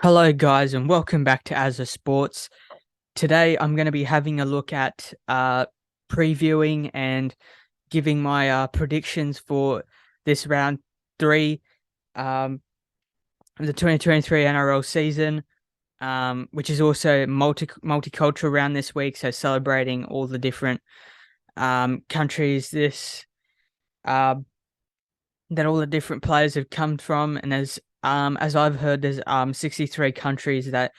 Hello, guys, and welcome back to As a Sports. Today, I'm going to be having a look at previewing and giving my predictions for this round three of the 2023 NRL season, which is also multicultural round this week. So celebrating all the different countries uh, that all the different players have come from, and as I've heard, there's 63 countries that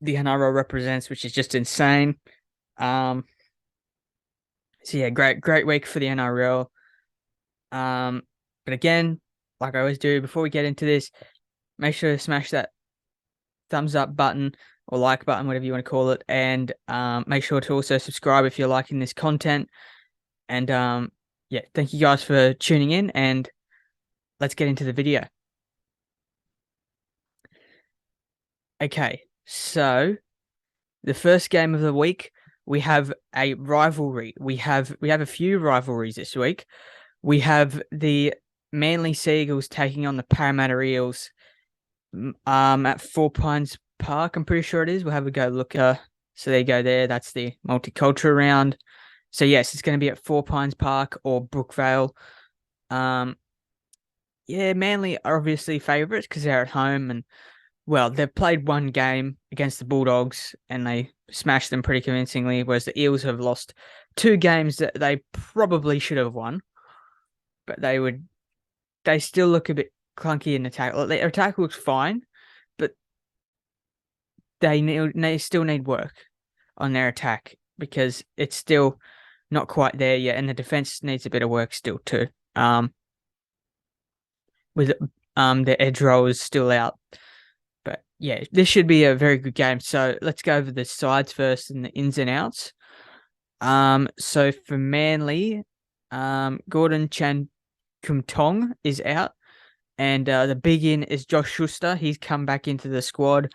the NRL represents, which is just insane. Um, so yeah, great week for the NRL. But again, like I always do, before we get into this, make sure to smash that thumbs up button or like button, whatever you want to call it, and make sure to also subscribe if you're liking this content. And yeah, thank you guys for tuning in, and let's get into the video. Okay, so the first game of the week, we have a rivalry. We have a few rivalries this week. We have the Manly Seagulls taking on the Parramatta Eels at Four Pines Park. I'm pretty sure it is. We'll have a go look. So there you go. That's the multicultural round. So yes, it's going to be at Four Pines Park or Brookvale. Yeah, Manly are obviously favourites because they're at home, and well, they've played one game against the Bulldogs and they smashed them pretty convincingly, whereas the Eels have lost two games that they probably should have won, but they still look a bit clunky in attack. Like, their attack looks fine, but they still need work on their attack because it's still not quite there yet, and the defense needs a bit of work still too. With their edge rollers still out. But yeah, this should be a very good game. So let's go over the sides first and the ins and outs. So for Manly, Gordon Chan Kumtong is out, and the big in is Josh Schuster. He's come back into the squad.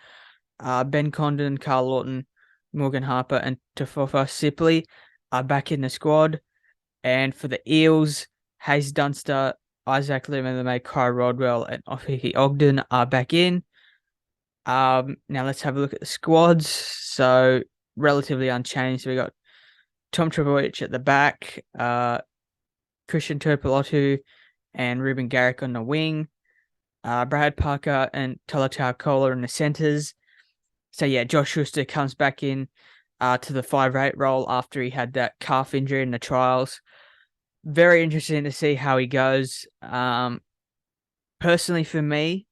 Ben Condon, Carl Lawton, Morgan Harper, and Tafofa Sipley are back in the squad. And for the Eels, Hayes Dunster, Isaac Limeleme, Kai Rodwell, and Ofiki Ogden are back in. Now let's have a look at the squads. So relatively unchanged. So we got Tom Trebojevic at the back, Christian Turpolotu and Ruben Garrick on the wing, Brad Parker and Tolotau Kola in the centres. So yeah, Josh Schuster comes back in to the 5'8" role after he had that calf injury in the trials. Very interesting to see how he goes. Personally for me,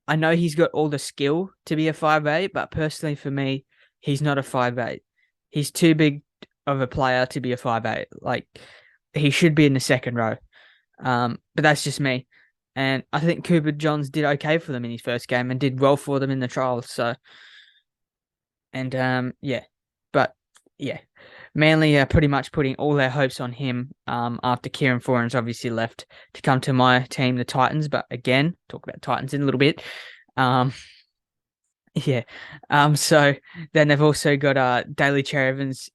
I know he's got all the skill to be a 5'8", but personally for me, he's not a 5'8". He's too big of a player to be a 5'8". Like, he should be in the second row. But that's just me. And I think Cooper Johns did okay for them in his first game and did well for them in the trials. So, and yeah, but yeah, Manly are pretty much putting all their hopes on him. After Kieran Foran's obviously left to come to my team, the Titans. But again, talk about Titans in a little bit. Um, yeah. So then they've also got Daly Cherry Evans,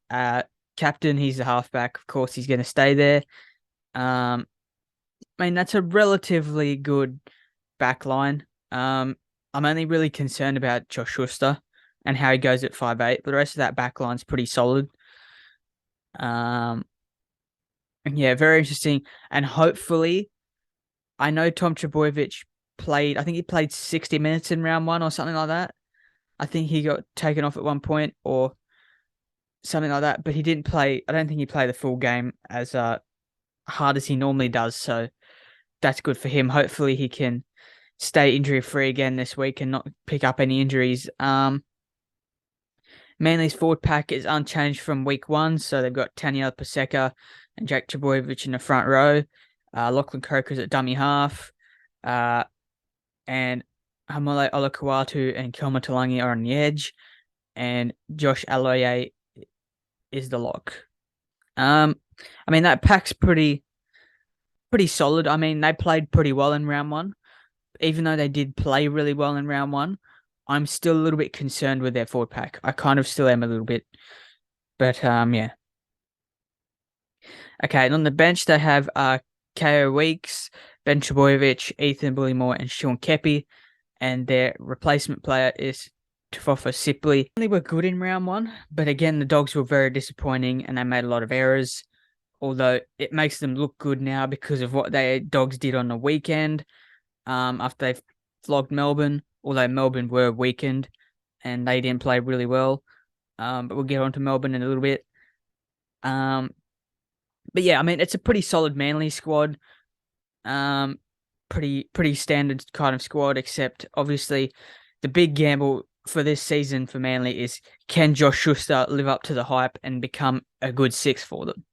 captain. He's the halfback. Of course, he's going to stay there. I mean, that's a relatively good back line. I'm only really concerned about Josh Schuster and how he goes at 5'8", but the rest of that back line's pretty solid. Yeah, very interesting. And hopefully, I know Tom Trebojevic played, I think he played 60 minutes in round one or something like that. I think he got taken off at one point or something like that, but he didn't play. I don't think he played the full game as hard as he normally does. So that's good for him. Hopefully, he can stay injury free again this week and not pick up any injuries. Manly's forward pack is unchanged from week one, so they've got Tanya Paseka and Jack Trebojevic in the front row. Lachlan Croker's at dummy half, and Hamole Olakawatu and Kelma Talangi are on the edge, and Josh Aloye is the lock. I mean, that pack's pretty solid. I mean, they played pretty well in round one. Even though they did play really well in round one, I'm still a little bit concerned with their forward pack. I kind of still am a little bit. But yeah. Okay, and on the bench they have Ko Weeks, Ben Trebojevic, Ethan Bullymore, and Sean Keppie. and their replacement player is Tufofa Sipley. They were good in round one, but again, the Dogs were very disappointing and they made a lot of errors. Although it makes them look good now because of what they Dogs did on the weekend, after they flogged Melbourne. Although Melbourne were weakened and they didn't play really well. But we'll get on to Melbourne in a little bit. But yeah, I mean, it's a pretty solid Manly squad. Pretty standard kind of squad, except obviously the big gamble for this season for Manly is, can Josh Schuster live up to the hype and become a good six for them?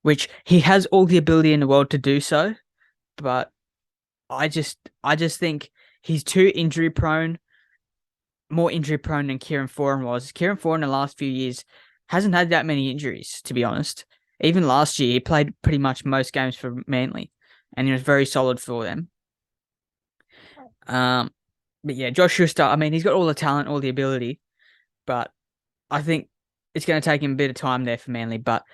Which he has all the ability in the world to do so, but I just think he's too injury prone, more injury prone than Kieran Foran was. Kieran Foran in the last few years hasn't had that many injuries, to be honest. Even last year, he played pretty much most games for Manly, and he was very solid for them. But yeah, Josh Schuster, I mean, he's got all the talent, all the ability, but I think it's going to take him a bit of time there for Manly. But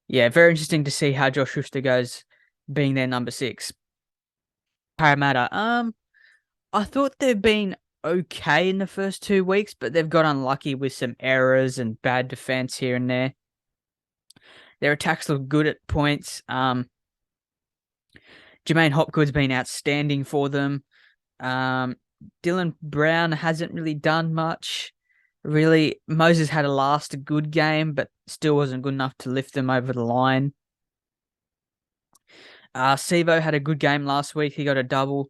yeah, very interesting to see how Josh Schuster goes, being their number 6. Parramatta, I thought they've been okay in the first 2 weeks, but they've got unlucky with some errors and bad defense here and there. Their attacks look good at points. Jermaine Hopgood's been outstanding for them. Dylan Brown hasn't really done much. Really, Moses had a good game, but still wasn't good enough to lift them over the line. Sivo had a good game last week. He got a double.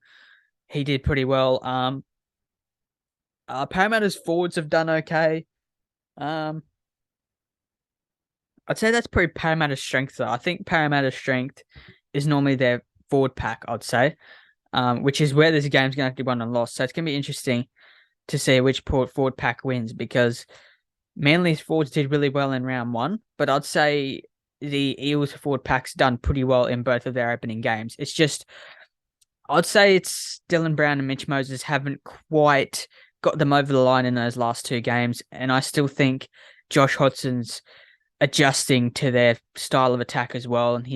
He did pretty well. Parramatta's forwards have done okay. I'd say that's probably Parramatta's strength, though. I think Parramatta's strength is normally their forward pack, I'd say, which is where this game's going to have to be won and lost. So it's going to be interesting to see which forward pack wins, because Manly's forwards did really well in round one, but I'd say the Eels forward pack's done pretty well in both of their opening games. It's just, I'd say it's Dylan Brown and Mitch Moses haven't quite got them over the line in those last 2 games, and I still think Josh Hodgson's adjusting to their style of attack as well, and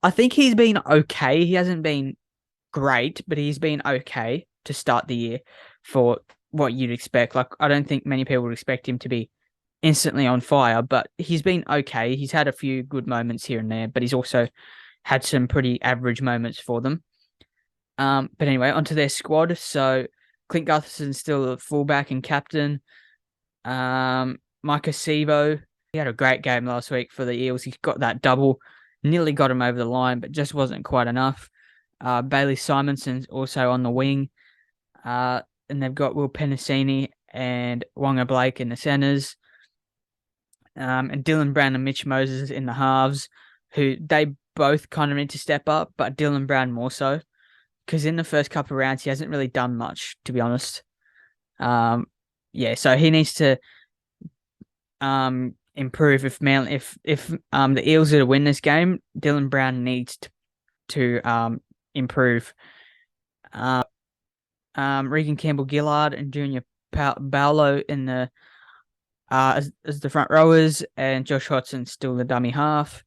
I think he's been okay. He hasn't been great, but he's been okay to start the year for what you'd expect. Like, I don't think many people would expect him to be instantly on fire, but he's been okay. He's had a few good moments here and there, but he's also had some pretty average moments for them. But anyway, onto their squad. So Clint Gutherson's still a fullback and captain. Micah Sivo, he had a great game last week for the Eels. He got that double, nearly got him over the line, but just wasn't quite enough. Bailey Simonson's also on the wing. And they've got Will Penasini and Wonga Blake in the centres. And Dylan Brown and Mitch Moses in the halves, who they both kind of need to step up, but Dylan Brown more so, because in the first couple of rounds he hasn't really done much, to be honest. Yeah, so he needs to improve. If the Eels are to win this game, Dylan Brown needs to improve. Regan Campbell-Gillard and Junior Paulo in the as the front rowers, and Josh Hodgson still the dummy half.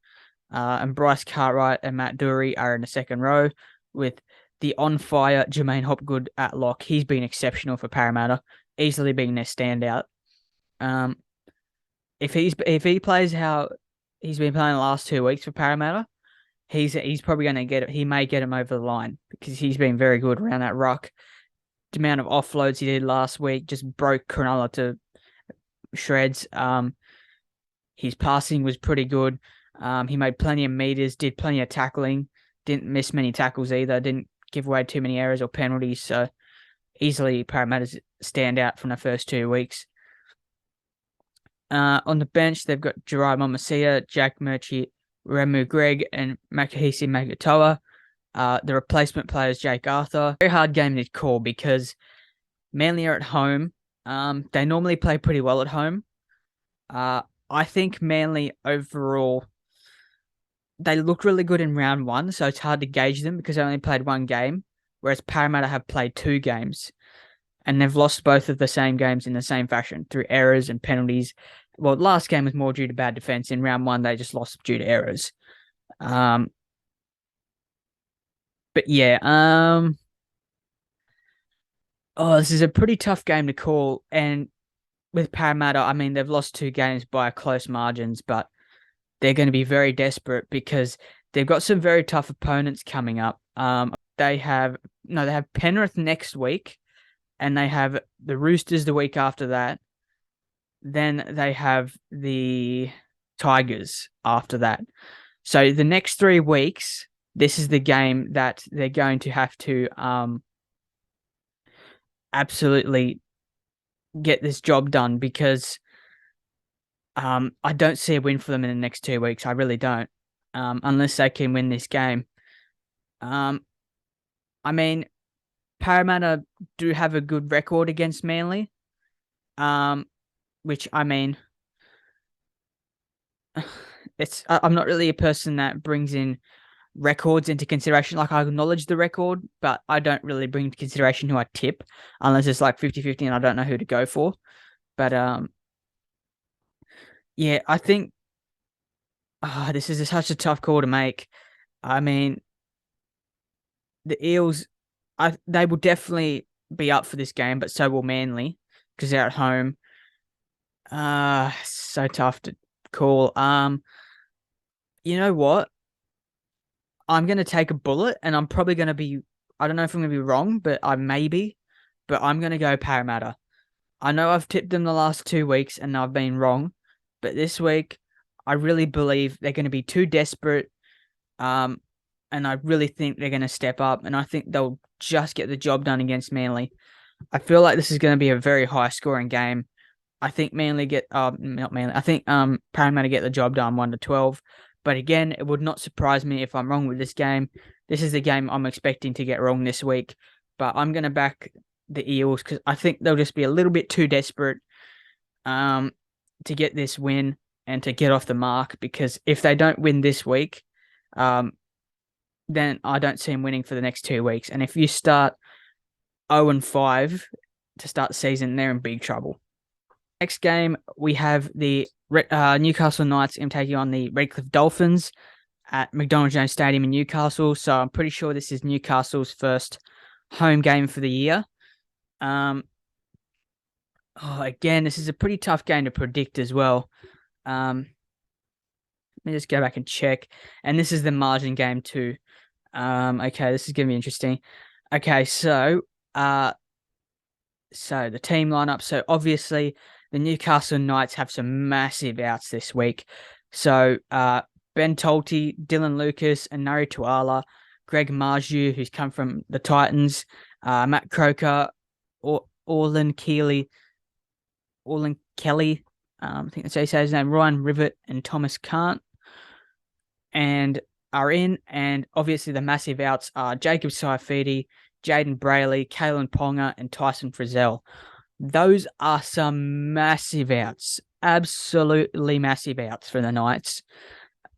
And Bryce Cartwright and Matt Dury are in the second row, with the on-fire Jermaine Hopgood at lock. He's been exceptional for Parramatta, easily being their standout. If he plays how he's been playing the last 2 weeks for Parramatta, he's probably going to get it. He may get him over the line, because he's been very good around that ruck. The amount of offloads he did last week just broke Cronulla to shreds. His passing was pretty good. He made plenty of meters, did plenty of tackling, didn't miss many tackles either, didn't give away too many errors or penalties. So easily Parramatta's stand out from the first 2 weeks. On the bench, they've got Jari Momasia, Jack Murchie, Remu Greg, and Makahisi Magatoa. The replacement player is Jake Arthur. Very hard game to call, because Manly are at home. They normally play pretty well at home. I think Manly overall, they look really good in round one, so it's hard to gauge them because they only played 1 game, whereas Parramatta have played 2 games, and they've lost both of the same games in the same fashion through errors and penalties. Well, last game was more due to bad defense. In round one, they just lost due to errors. But yeah, Oh, this is a pretty tough game to call. And with Parramatta, I mean, they've lost 2 games by close margins, but they're going to be very desperate because they've got some very tough opponents coming up. They have no, they have Penrith next week, and they have the Roosters the week after that. Then they have the Tigers after that. So the next 3 weeks, this is the game that they're going to have to absolutely get this job done because I don't see a win for them in the next 2 weeks. I really don't, unless they can win this game. Um, I mean, Parramatta do have a good record against Manly, um, which I mean, I'm not really a person that brings in records into consideration. Like I acknowledge the record, but I don't really bring into consideration who I tip unless it's like 50-50 and I don't know who to go for. But yeah, I think this is such a tough call to make. I mean, the Eels, they will definitely be up for this game, but so will Manly because they're at home. So tough to call. You know what? I'm gonna take a bullet, and I'm probably gonna be. I don't know if I'm gonna be wrong, but I may be. But I'm gonna go Parramatta. I know I've tipped them the last 2 weeks, and I've been wrong, but this week, I really believe they're going to be too desperate. Um, and I really think they're going to step up, and I think they'll just get the job done against Manly. I feel like this is going to be a very high scoring game. I think Manly get not Manly. I think Parramatta get the job done 1-12. But again, it would not surprise me if I'm wrong with this game. This is the game I'm expecting to get wrong this week. But I'm gonna back the Eels because I think they'll just be a little bit too desperate um to get this win and to get off the mark. Because if they don't win this week, um, then I don't see them winning for the next 2 weeks. And if you start 0-5 to start the season, they're in big trouble. Next game, we have the Newcastle Knights taking on the Redcliffe Dolphins at McDonald Jones Stadium in Newcastle. So I'm pretty sure this is Newcastle's first home game for the year. Again, this is a pretty tough game to predict as well. Let me just go back and check. And this is the margin game too. Okay, this is going to be interesting. Okay, so the team lineup. So obviously the Newcastle Knights have some massive outs this week. So Ben Tolte, Dylan Lucas, and Nari Tuala, Greg Marju, who's come from the Titans, Matt Croker, Orlin Kelly, I think that's how you say his name, Ryan Rivet, and Thomas Kant, and are in. And obviously the massive outs are Jacob Saifidi, Jaden Brayley, Kalen Ponga, and Tyson Frizzell. Those are some massive outs, absolutely massive outs for the Knights.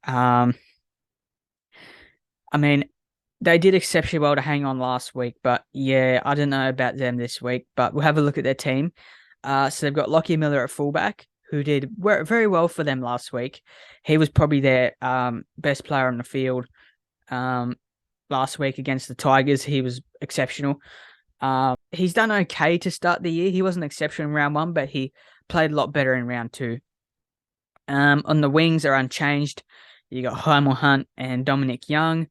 I mean, they did exceptionally well to hang on last week, but yeah, I don't know about them this week. But we'll have a look at their team. So they've got Lockie Miller at fullback, who did very well for them last week. He was probably their best player on the field last week against the Tigers. He was exceptional. He's done okay to start the year. He wasn't exceptional in round 1, but he played a lot better in round 2. On the wings are unchanged. You got Heimel Hunt and Dominic Young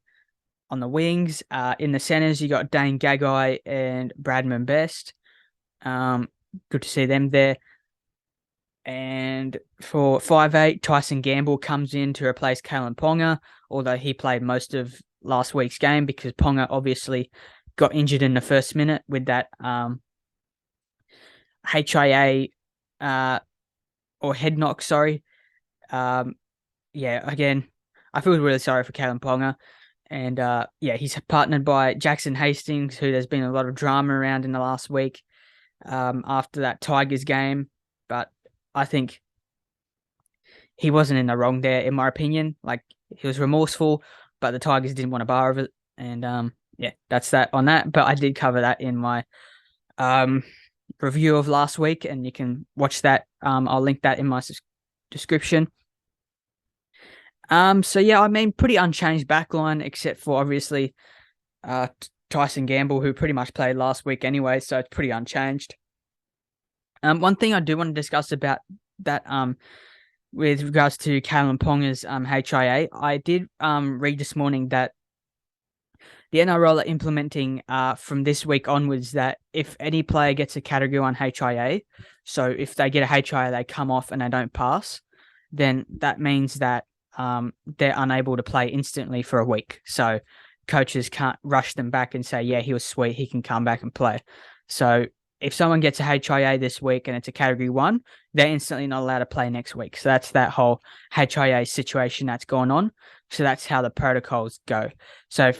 on the wings. In the centers, you got Dane Gagai and Bradman Best. Good to see them there. And for 5'8", Tyson Gamble comes in to replace Kalen Ponga, although he played most of last week's game because Ponga obviously got injured in the first minute with that HIA or head knock, sorry. Again, I feel really sorry for Kalen Ponga. And he's partnered by Jackson Hastings, who there's been a lot of drama around in the last week after that Tigers game. But I think he wasn't in the wrong there, in my opinion. Like, he was remorseful, but the Tigers didn't want a bar of it. And that's that on that. But I did cover that in my review of last week, and you can watch that. I'll link that in my description. Pretty unchanged backline, except for obviously Tyson Gamble, who pretty much played last week anyway, so it's pretty unchanged. One thing I do want to discuss about that with regards to Kalen Ponga's HIA, I did read this morning that the NRL are implementing from this week onwards that if any player gets a Category 1 HIA, so if they get a HIA, they come off and they don't pass, then that means that they're unable to play instantly for a week. So coaches can't rush them back and say, yeah, he was sweet, he can come back and play. So if someone gets a HIA this week and it's a Category 1, they're instantly not allowed to play next week. So that's that whole HIA situation that's going on. So that's how the protocols go. So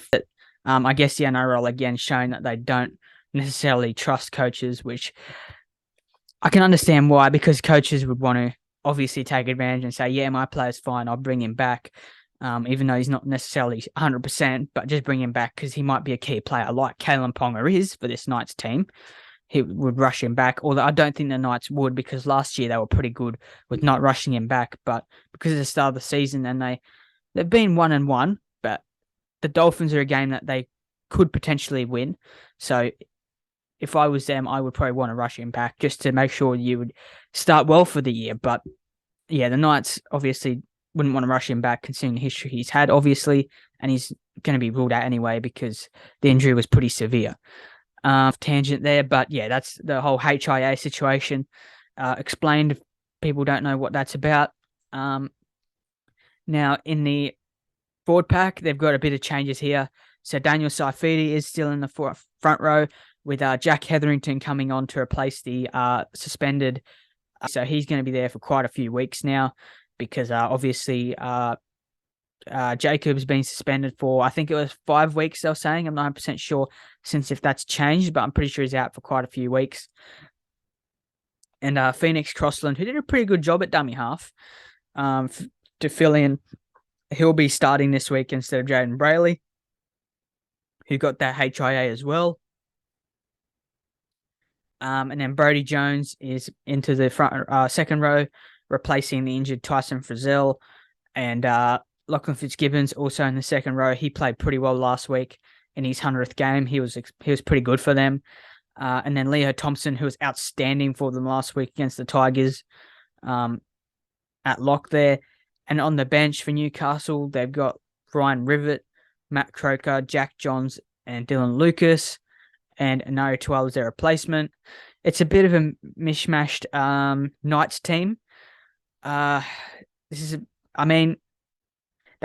I guess the NRL again showing that they don't necessarily trust coaches, which I can understand why, because coaches would want to obviously take advantage and say, yeah, my player's fine, I'll bring him back, even though he's not necessarily 100%, but just bring him back because he might be a key player like Kalen Ponga is for this Knights team. He would rush him back, although I don't think the Knights would, because last year they were pretty good with not rushing him back, but because of the start of the season and they've been 1-1, but the Dolphins are a game that they could potentially win. So if I was them, I would probably want to rush him back just to make sure you would start well for the year. But yeah, the Knights obviously wouldn't want to rush him back considering the history he's had, obviously, and he's going to be ruled out anyway because the injury was pretty severe. Tangent there, but yeah, that's the whole HIA situation explained if people don't know what that's about. Now, in the forward pack, they've got a bit of changes here. So Daniel Saifiti is still in the front row with Jack Hetherington coming on to replace the suspended. So he's going to be there for quite a few weeks now because obviously Jacob's been suspended for, I think it was 5 weeks, they were saying. I'm not 100% sure since if that's changed, but I'm pretty sure he's out for quite a few weeks. And Phoenix Crossland, who did a pretty good job at dummy half to fill in, he'll be starting this week instead of Jaden Brayley, who got that HIA as well. And then Brodie Jones is into the front second row, replacing the injured Tyson Frizzell. And Lachlan Fitzgibbons also in the second row. He played pretty well last week in his 100th game. He was pretty good for them. And then Leo Thompson, who was outstanding for them last week against the Tigers, at lock there. And on the bench for Newcastle, they've got Ryan Rivett, Matt Croker, Jack Johns, and Dylan Lucas. And Anari Tuel is their replacement. It's a bit of a mishmashed Knights team. They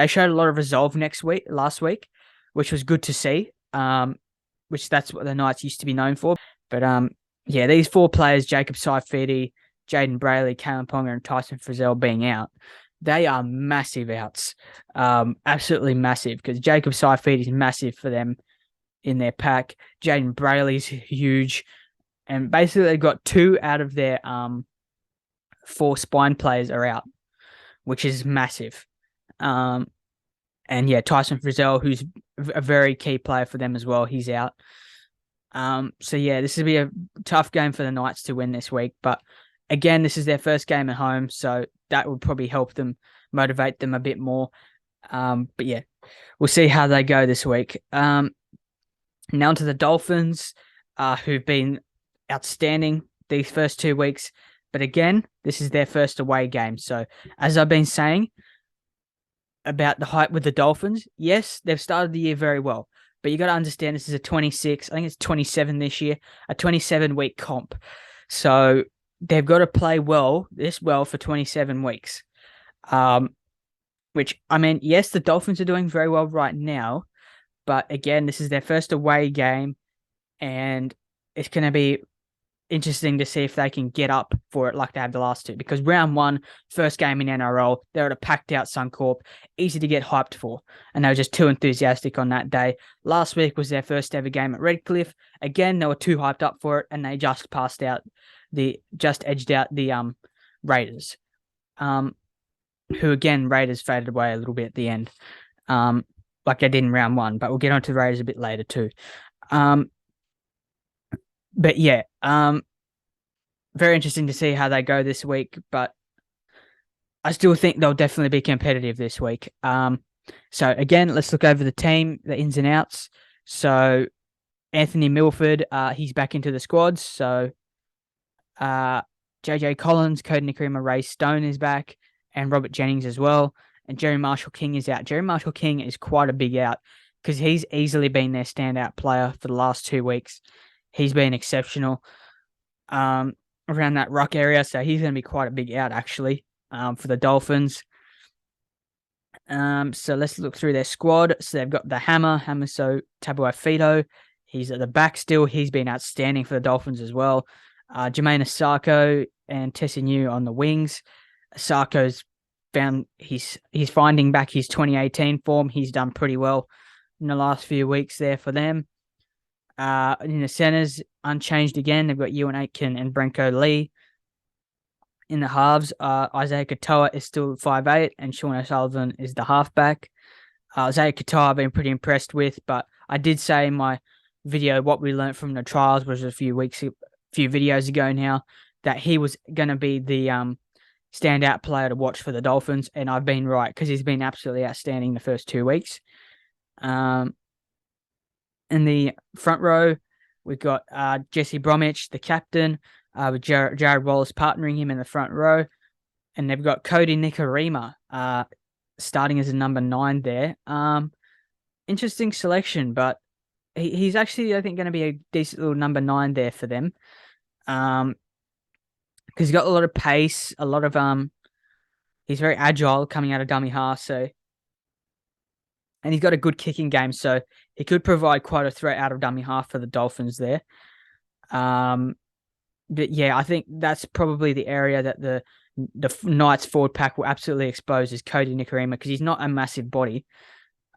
showed a lot of resolve last week, which was good to see. Which that's what the Knights used to be known for. But yeah, these 4 players, Jacob Saifiti, Jaden Brayley, Kalen Ponga, and Tyson Frizzell being out, they are massive outs. Absolutely massive, because Jacob Saifiti is massive for them in their pack. Jaden Brayley's huge. And basically they've got 2 out of their 4 spine players are out, which is massive. And yeah, Tyson Frizzell, who's a very key player for them as well, he's out. So yeah, this will be a tough game for the Knights to win this week. But again, this is their first game at home, so that would probably help them, motivate them a bit more. But yeah, we'll see how they go this week. Now to the Dolphins, who've been outstanding these first 2 weeks. But again, this is their first away game. So as I've been saying about the hype with the Dolphins, yes, they've started the year very well. But you got to understand this is a 26, I think it's 27 this year, a 27-week comp. So they've got to play well for 27 weeks. Which, I mean, yes, the Dolphins are doing very well right now. But again, this is their first away game, and it's going to be interesting to see if they can get up for it like they had the last 2. Because round 1, first game in NRL, they're at a packed-out Suncorp, easy to get hyped for, and they were just too enthusiastic on that day. Last week was their first ever game at Redcliffe. Again, they were too hyped up for it, and they just edged out the Raiders, who again, Raiders faded away a little bit at the end. Like they did in round 1, but we'll get onto the Raiders a bit later too. But yeah, very interesting to see how they go this week, but I still think they'll definitely be competitive this week. So again, let's look over the team, the ins and outs. So Anthony Milford, he's back into the squads. So uh, JJ Collins, Cody Nikorima, Ray Stone is back, and Robert Jennings as well. And Jerry Marshall King is out. Jerry Marshall King is quite a big out because he's easily been their standout player for the last 2 weeks. He's been exceptional around that ruck area, so he's going to be quite a big out actually for the Dolphins. So let's look through their squad. So they've got the Hammer, so Tabuai-Fidow. He's at the back still. He's been outstanding for the Dolphins as well. Jermaine Asako and Tessinu on the wings. Asako's found he's finding back his 2018 form. He's done pretty well in the last few weeks there for them. In the centers, unchanged again. They've got Ewan Aitken and Brenko Lee. In the halves, Isaiah Katoa is still 5'8", and Sean O'Sullivan is the halfback. Isaiah Katoa I've been pretty impressed with, but I did say in my video what we learned from the trials was a few videos ago now, that he was going to be the standout player to watch for the Dolphins, and I've been right because he's been absolutely outstanding the first 2 weeks. In the front row, we've got Jesse Bromwich, the captain, with Jared Wallace partnering him in the front row. And they've got Cody Nikorima starting as a number 9 there. Interesting selection, but he's actually, I think, going to be a decent little number 9 there for them. Because he's got a lot of pace, a lot of he's very agile coming out of dummy half, so, and he's got a good kicking game, so he could provide quite a threat out of dummy half for the Dolphins there. But yeah, I think that's probably the area that the Knights forward pack will absolutely expose is Cody Nikorima, because he's not a massive body,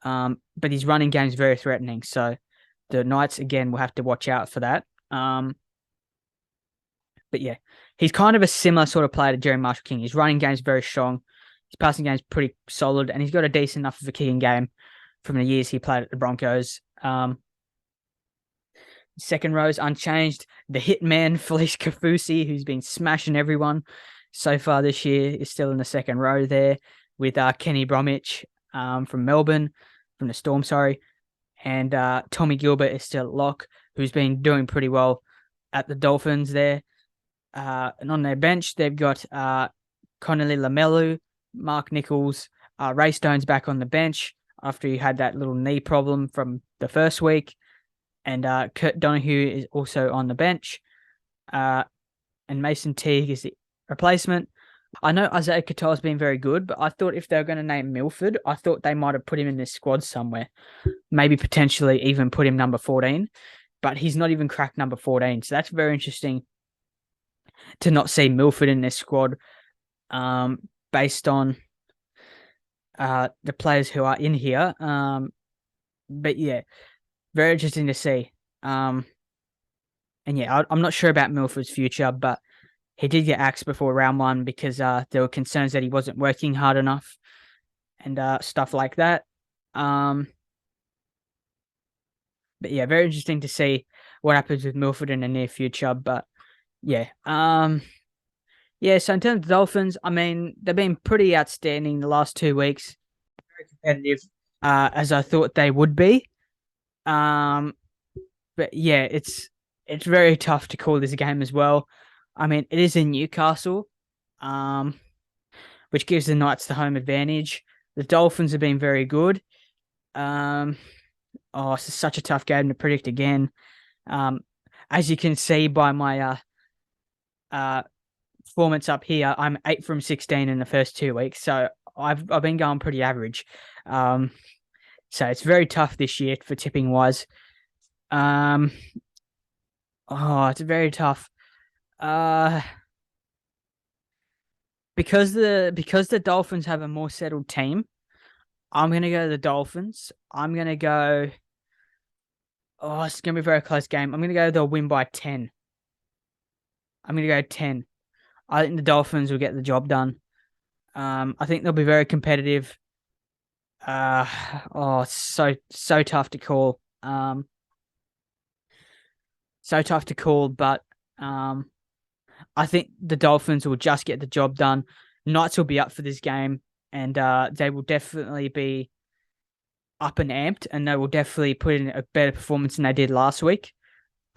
but his running game is very threatening. So the Knights, again, will have to watch out for that. But yeah, he's kind of a similar sort of player to Jerry Marshall King. His running game is very strong. His passing game is pretty solid, and he's got a decent enough of a kicking game from the years he played at the Broncos. Second row is unchanged. The hitman, Felice Kafusi, who's been smashing everyone so far this year, is still in the second row there with Kenny Bromwich from Melbourne, from the Storm, sorry. And Tommy Gilbert is still at lock, who's been doing pretty well at the Dolphins there. And on their bench, they've got Connolly Lamelu, Mark Nichols, Ray Stone's back on the bench after he had that little knee problem from the first week. And Kurt Donahue is also on the bench. And Mason Teague is the replacement. I know Isaiah Katoa has been very good, but I thought if they were going to name Milford, I thought they might have put him in this squad somewhere. Maybe potentially even put him number 14. But he's not even cracked number 14. So that's very interesting to not see Milford in this squad based on the players who are in here. But yeah, very interesting to see. And yeah, I'm not sure about Milford's future, but he did get axed before round 1 because there were concerns that he wasn't working hard enough and stuff like that. But yeah, very interesting to see what happens with Milford in the near future. But yeah, yeah. So in terms of Dolphins, I mean, they've been pretty outstanding the last 2 weeks, very competitive, as I thought they would be. But yeah, it's very tough to call this game as well. I mean, it is in Newcastle, which gives the Knights the home advantage. The Dolphins have been very good. It's such a tough game to predict again. As you can see by my performance up here, I'm 8 from 16 in the first 2 weeks, so I've been going pretty average. So it's very tough this year for tipping wise. It's very tough. Because the Dolphins have a more settled team, I'm gonna go the Dolphins. I'm gonna go. It's gonna be a very close game. I'm gonna go. They'll win by 10. I'm gonna go 10. I think the Dolphins will get the job done. I think they'll be very competitive. It's so tough to call. So tough to call, but I think the Dolphins will just get the job done. Knights will be up for this game, and they will definitely be up and amped, and they will definitely put in a better performance than they did last week.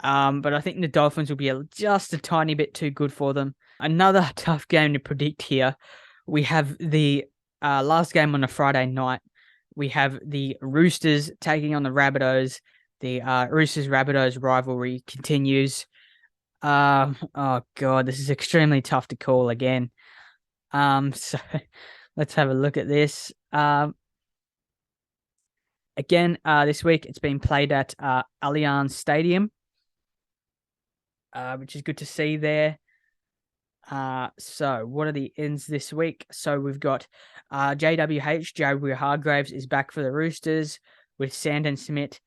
But I think the Dolphins will be just a tiny bit too good for them. Another tough game to predict here. We have the last game on a Friday night. We have the Roosters taking on the Rabbitohs. The Roosters Rabbitohs rivalry continues. Oh god, this is extremely tough to call again. So let's have a look at this. Again, this week it's been played at Allianz Stadium, which is good to see there. So what are the ends this week? So we've got JWH, Jaguar Hargraves is back for the Roosters with Sandon Smith,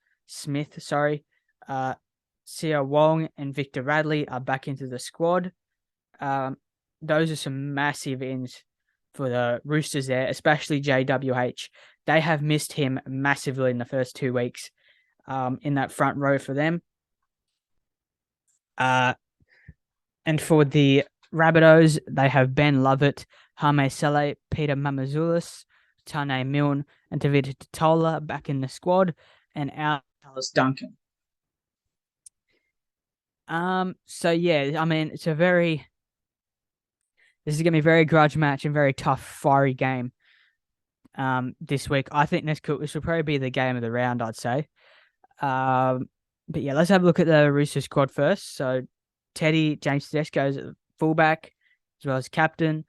Sia Wong and Victor Radley are back into the squad. Those are some massive ends for the Roosters there, especially JWH. They have missed him massively in the first 2 weeks in that front row for them. And for the Rabbitohs, they have Ben Lovett, Hame Sele, Peter Mamazoulis, Tane Milne, and David Tola back in the squad, and out Alice Duncan. So yeah, I mean, this is going to be a very grudge match and very tough, fiery game. This week, I think this will probably be the game of the round, I'd say. But yeah, let's have a look at the Roosters squad first. So Teddy, James Tedesco's at fullback, as well as captain.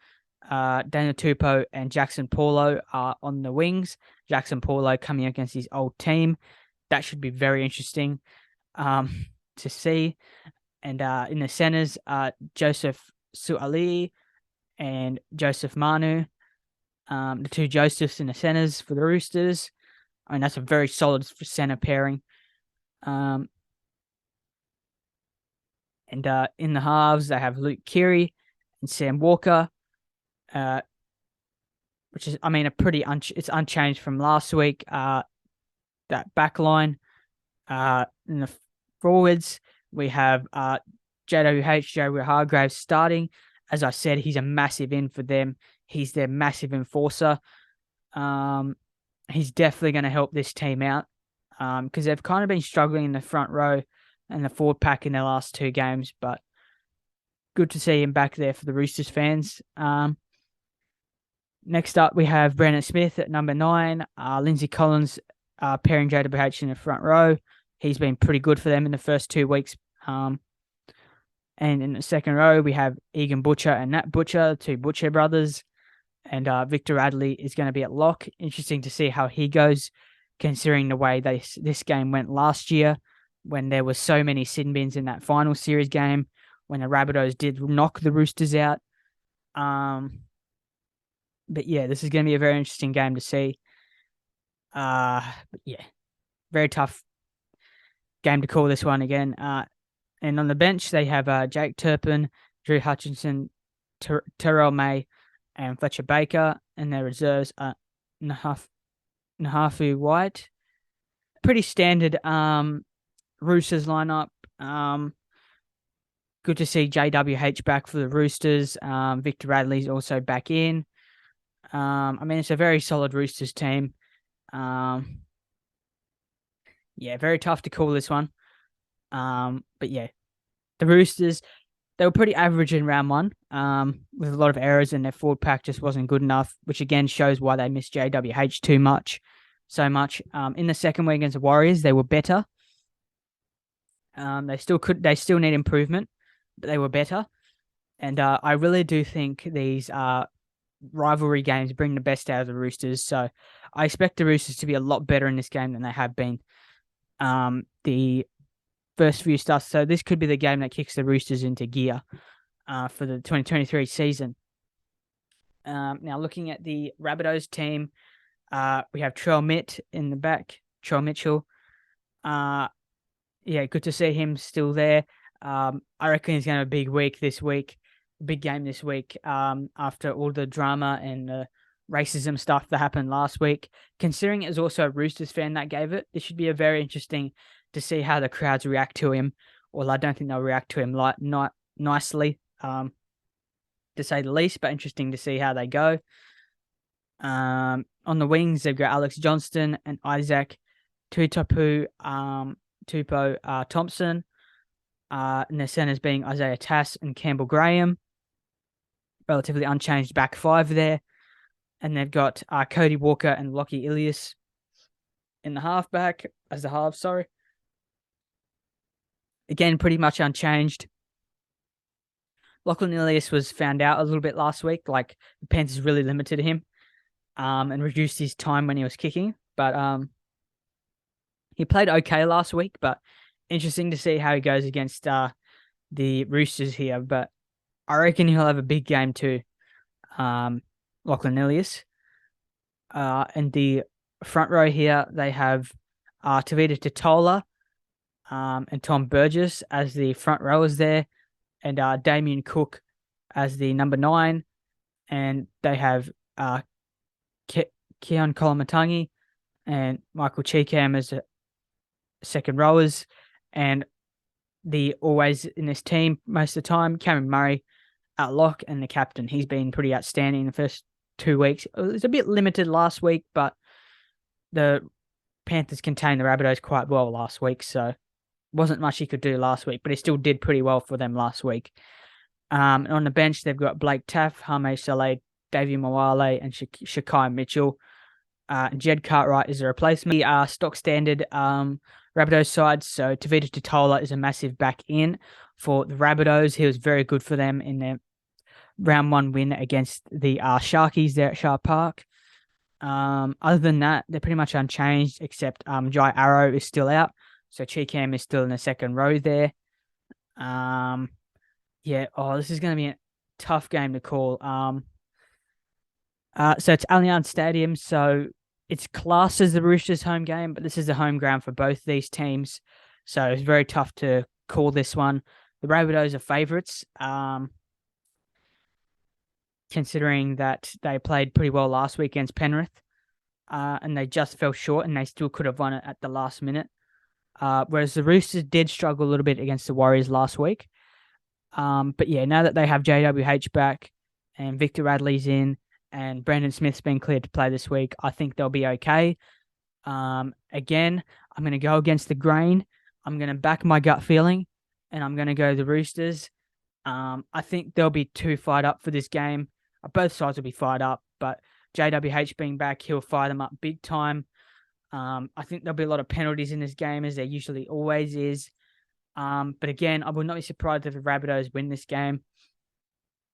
Daniel Tupou and Jackson Paulo are on the wings. Jackson Paulo coming against his old team. That should be very interesting to see. And in the centers, Joseph Su'ali and Joseph Manu. The two Josephs in the centers for the Roosters. I mean, that's a very solid center pairing. And in the halves, they have Luke Keary and Sam Walker, which is, I mean, it's unchanged from last week. That back line. In the forwards, we have JWH, Jaguar Hargraves starting. As I said, he's a massive in for them. He's their massive enforcer. He's definitely going to help this team out because they've kind of been struggling in the front row and the forward pack in their last 2 games, but good to see him back there for the Roosters fans. Next up, we have Brandon Smith at number 9, Lindsay Collins pairing JWH in the front row. He's been pretty good for them in the first 2 weeks. And in the second row, we have Egan Butcher and Nat Butcher, 2 Butcher brothers. And Victor Radley is going to be at lock. Interesting to see how he goes, considering the way this game went last year, when there were so many sin bins in that final series game, when the Rabbitohs did knock the Roosters out. But yeah, this is going to be a very interesting game to see. But yeah, very tough game to call this one again. And on the bench, they have Jake Turpin, Drew Hutchinson, Terrell May, and Fletcher Baker. And their reserves are Nahafu White. Pretty standard Roosters lineup. Good to see JWH back for the Roosters. Victor Radley's also back in. I mean, it's a very solid Roosters team. Yeah, very tough to call this one. But yeah, the Roosters, they were pretty average in round 1, with a lot of errors, and their forward pack just wasn't good enough, which again shows why they missed JWH so much. In the second week against the Warriors, they were better. They still need improvement, but they were better. And I really do think these rivalry games bring the best out of the Roosters. So I expect the Roosters to be a lot better in this game than they have been the first few starts. So this could be the game that kicks the Roosters into gear for the 2023 season. Now looking at the Rabbitohs team, we have Trell Mitt in the back, Trell Mitchell. Yeah, good to see him still there. I reckon he's going to have a big game this week, after all the drama and the racism stuff that happened last week. Considering it was also a Roosters fan that gave it, this should be a very interesting to see how the crowds react to him. Well, I don't think they'll react to him not nicely, to say the least, but interesting to see how they go. On the wings, they've got Alex Johnston and Isaac Tupou Thompson. And their centers being Isaiah Tass and Campbell Graham. Relatively unchanged back five there. And they've got Cody Walker and Lockie Ilias in the halfback, as the halves, sorry. Again, pretty much unchanged. Lachlan Ilias was found out a little bit last week. Like, the Panthers really limited him and reduced his time when he was kicking. But he played okay last week, but interesting to see how he goes against the Roosters here. But I reckon he'll have a big game too, Lachlan Ilias. And the front row here, they have Tavita Totola and Tom Burgess as the front rowers there, and Damien Cook as the number 9. And they have Keon Kolomatangi and Michael Cheekham as second rowers. And the always in this team most of the time, Cameron Murray at lock and the captain. He's been pretty outstanding in the first 2 weeks. It was a bit limited last week, but the Panthers contained the Rabbitohs quite well last week, so wasn't much he could do last week, but he still did pretty well for them last week. On the bench, they've got Blake Taff, Hame Saleh, Davey Mawale, and Shakai Mitchell. Jed Cartwright is a replacement. The stock standard Rabbitohs side, so Tavita Totola is a massive back in for the Rabbitohs. He was very good for them in their round 1 win against the Sharkies there at Sharp Park. Other than that, they're pretty much unchanged, except Jai Arrow is still out, so Cheekham is still in the second row there. This is going to be a tough game to call. So it's Allianz Stadium, so it's classed as the Roosters' home game, but this is the home ground for both these teams, so it's very tough to call this one. The Rabbitohs are favourites, considering that they played pretty well last week against Penrith, and they just fell short, and they still could have won it at the last minute. Whereas the Roosters did struggle a little bit against the Warriors last week. But yeah, now that they have JWH back and Victor Radley's in and Brandon Smith's been cleared to play this week, I think they'll be okay. Again, I'm going to go against the grain. I'm going to back my gut feeling, and I'm going to go the Roosters. I think they'll be too fired up for this game. Both sides will be fired up, but JWH being back, he'll fire them up big time. I think there'll be a lot of penalties in this game, as there usually always is. But again, I would not be surprised if the Rabbitohs win this game,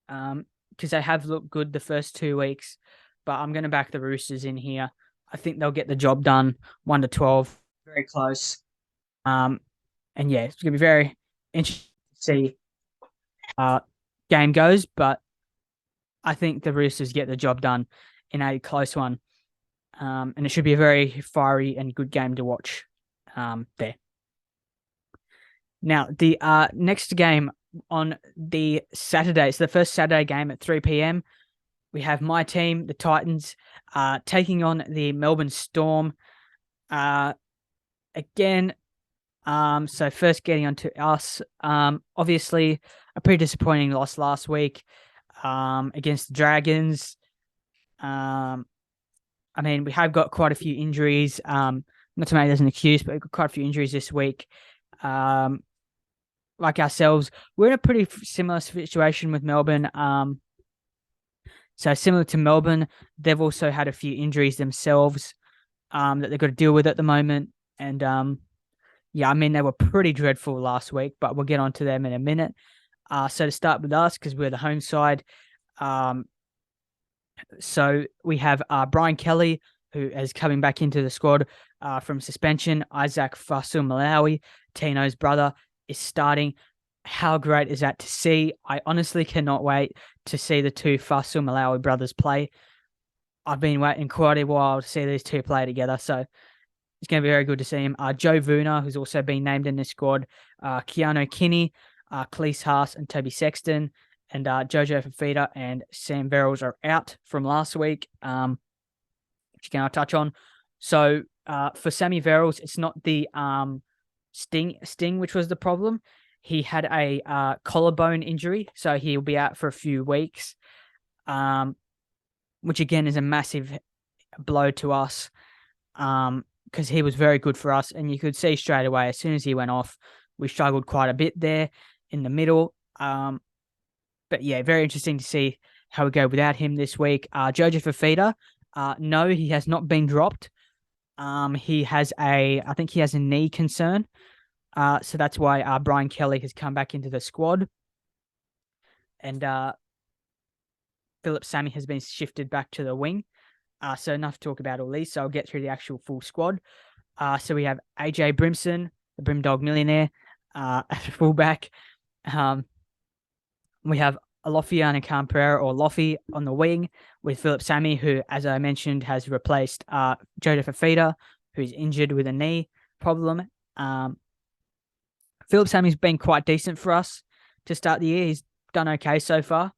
because they have looked good the first 2 weeks. But I'm going to back the Roosters in here. I think they'll get the job done, 1-12, very close. And yeah, it's going to be very interesting to see game goes. But I think the Roosters get the job done in a close one. And it should be a very fiery and good game to watch there. Now, the next game on the Saturday, it's the first Saturday game at 3 p.m. We have my team, the Titans, taking on the Melbourne Storm. Again, so first getting on to us, obviously a pretty disappointing loss last week against the Dragons. I mean, we have got quite a few injuries, not to make this an excuse, but we've got quite a few injuries this week. Like ourselves, we're in a pretty similar situation with Melbourne. So similar to Melbourne, they've also had a few injuries themselves that they've got to deal with at the moment. And I mean, they were pretty dreadful last week, but we'll get onto them in a minute. So to start with us, because we're the home side, so we have Brian Kelly, who is coming back into the squad from suspension. Isaac Fasu-Malawi, Tino's brother, is starting. How great is that to see? I honestly cannot wait to see the two Fasu-Malawi brothers play. I've been waiting quite a while to see these two play together, so it's going to be very good to see him. Joe Vuna, who's also been named in this squad, Keanu Kinney, Cleese Haas, and Toby Sexton, and Jojo Fafita and Sam Verrills are out from last week, which can I touch on. So for Sammy Verrills, it's not the sting which was the problem. He had a collarbone injury, so he'll be out for a few weeks, which again is a massive blow to us because he was very good for us. And you could see straight away, as soon as he went off, we struggled quite a bit there in the middle. But yeah, very interesting to see how we go without him this week. Jojo Fafita, no, he has not been dropped. I think he has a knee concern. So that's why Brian Kelly has come back into the squad. And Philip Sammy has been shifted back to the wing. So enough to talk about all these. So I'll get through the actual full squad. So we have AJ Brimson, the Brimdog millionaire, at fullback. We have Alofiana Camprera or Lofi on the wing with Philip Sammy, who, as I mentioned, has replaced Jojo Fafita, who's injured with a knee problem. Philip Sammy's been quite decent for us to start the year. He's done okay so far.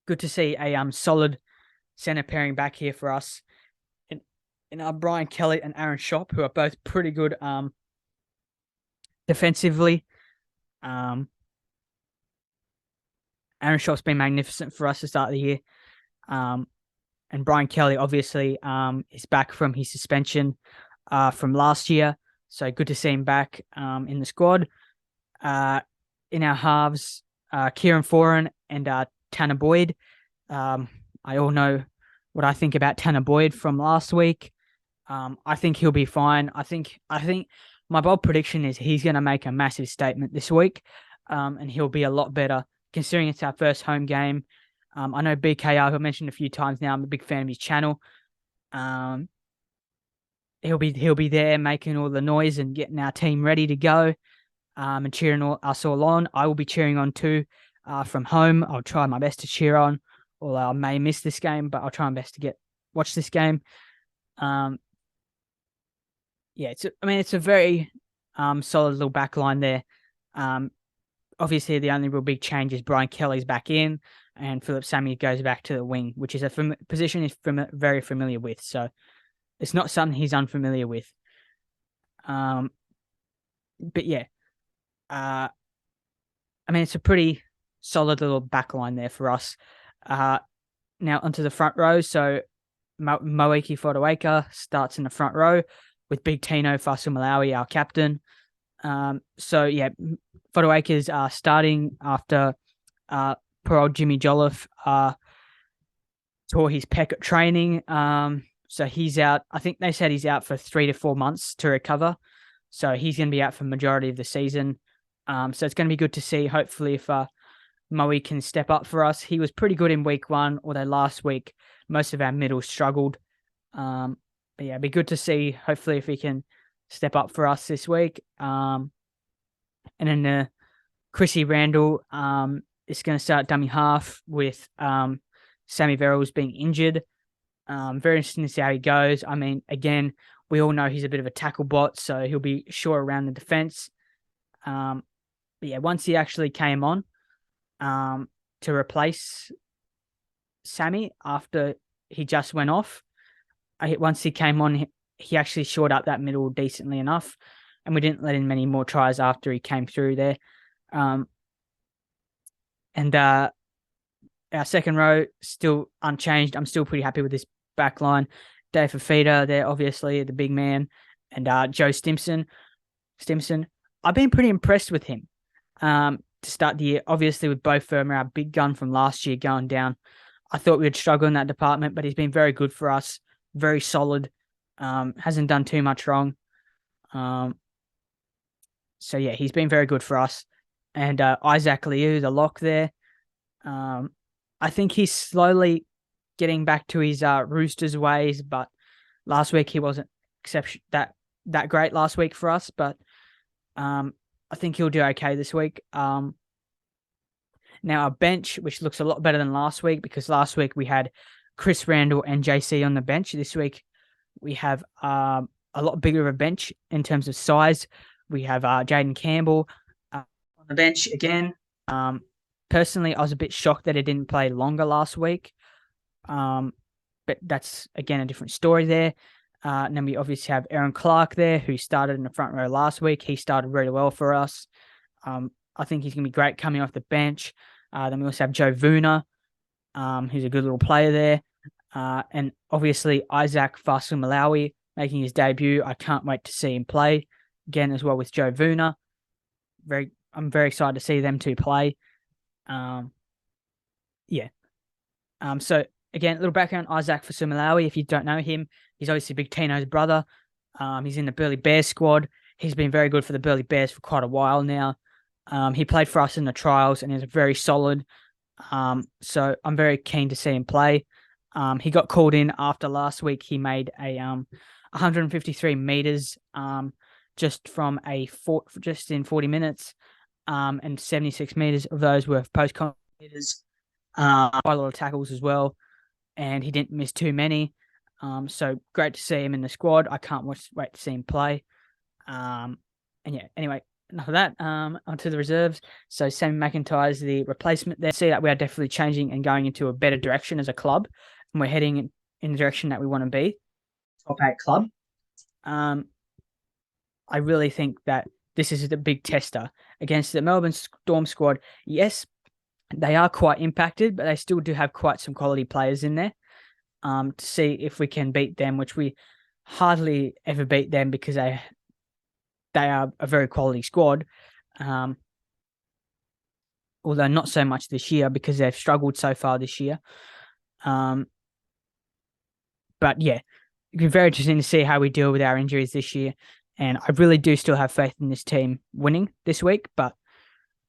Good to see a solid centre pairing back here for us. And Brian Kelly and Aaron Shop, who are both pretty good defensively. Aaron Shop's been magnificent for us to start the year. And Brian Kelly, obviously, is back from his suspension from last year. So good to see him back in the squad. In our halves, Kieran Foran and Tanner Boyd. I all know what I think about Tanner Boyd from last week. I think he'll be fine. I think my bold prediction is he's going to make a massive statement this week, and he'll be a lot better considering it's our first home game. I know BKR, who I mentioned a few times now, I'm a big fan of his channel. He'll be there making all the noise and getting our team ready to go, and cheering us all on. I will be cheering on too from home. I'll try my best to cheer on, although I may miss this game, but I'll try my best to watch this game. It's a very solid little back line there. Obviously, the only real big change is Brian Kelly's back in, and Philip Sammy goes back to the wing, which is a position he's very familiar with. So it's not something he's unfamiliar with. But yeah, it's a pretty solid little back line there for us. Now onto the front row. So Moeki Fotuaika starts in the front row with Big Tino Fasu-Malawi, our captain. So yeah, Fotuaika's starting after poor old Jimmy Jolliffe tore his pec at training. So he's out. I think they said he's out for 3 to 4 months to recover. So he's going to be out for the majority of the season. So it's going to be good to see, hopefully, if Moe can step up for us. He was pretty good in week 1, although last week most of our middle struggled. But yeah, it'd be good to see, hopefully, if he can step up for us this week. And then Chrissy Randall is going to start dummy half with Sammy Verrills being injured. Very interesting to see how he goes. Again, we all know he's a bit of a tackle bot, so he'll be sure around the defense. But yeah, once he actually came on to replace Sammy after he just went off, once he came on, he actually shored up that middle decently enough, and we didn't let in many more tries after he came through there. And our second row still unchanged. I'm still pretty happy with this back line. Dave Fafita there, obviously, the big man, and Joe Stimson. I've been pretty impressed with him to start the year. Obviously, with Bo Firma, our big gun from last year, going down. I thought we would struggle in that department, but he's been very good for us. Very solid. Hasn't done too much wrong. So yeah, he's been very good for us. And Isaac Liu, the lock there. I think he's slowly getting back to his Roosters ways, but last week he wasn't that great last week for us, but I think he'll do okay this week. Now our bench, which looks a lot better than last week, because last week we had Chris Randall and JC on the bench. This week we have a lot bigger of a bench in terms of size. We have Jaden Campbell on the bench again. Personally, I was a bit shocked that he didn't play longer last week. But that's, again, a different story there. And then we obviously have Aaron Clark there, who started in the front row last week. He started really well for us. I think he's going to be great coming off the bench. Then we also have Joe Vuna, who's a good little player there. And obviously Isaac Fasu-Malawi making his debut. I can't wait to see him play again, as well with Joe Vuna. I'm very excited to see them two play. Yeah. So again, a little background: Isaac Fasu-Malawi. If you don't know him, he's obviously Big Tino's brother. He's in the Burleigh Bears squad. He's been very good for the Burleigh Bears for quite a while now. He played for us in the trials and is very solid. So I'm very keen to see him play. He got called in after last week. He made a 153 meters just in 40 minutes, and 76 meters of those were post contact meters. Quite a lot of tackles as well, and he didn't miss too many. So great to see him in the squad. I can't wait to see him play. And yeah, anyway, enough of that. Onto the reserves. So Sammy McIntyre's the replacement there. See that we are definitely changing and going into a better direction as a club, and we're heading in the direction that we want to be. Top 8 club. I really think that this is the big tester against the Melbourne Storm squad. Yes, they are quite impacted, but they still do have quite some quality players in there. To see if we can beat them, which we hardly ever beat them because they are a very quality squad. Although not so much this year because they've struggled so far this year. But yeah, it'll be very interesting to see how we deal with our injuries this year. And I really do still have faith in this team winning this week. But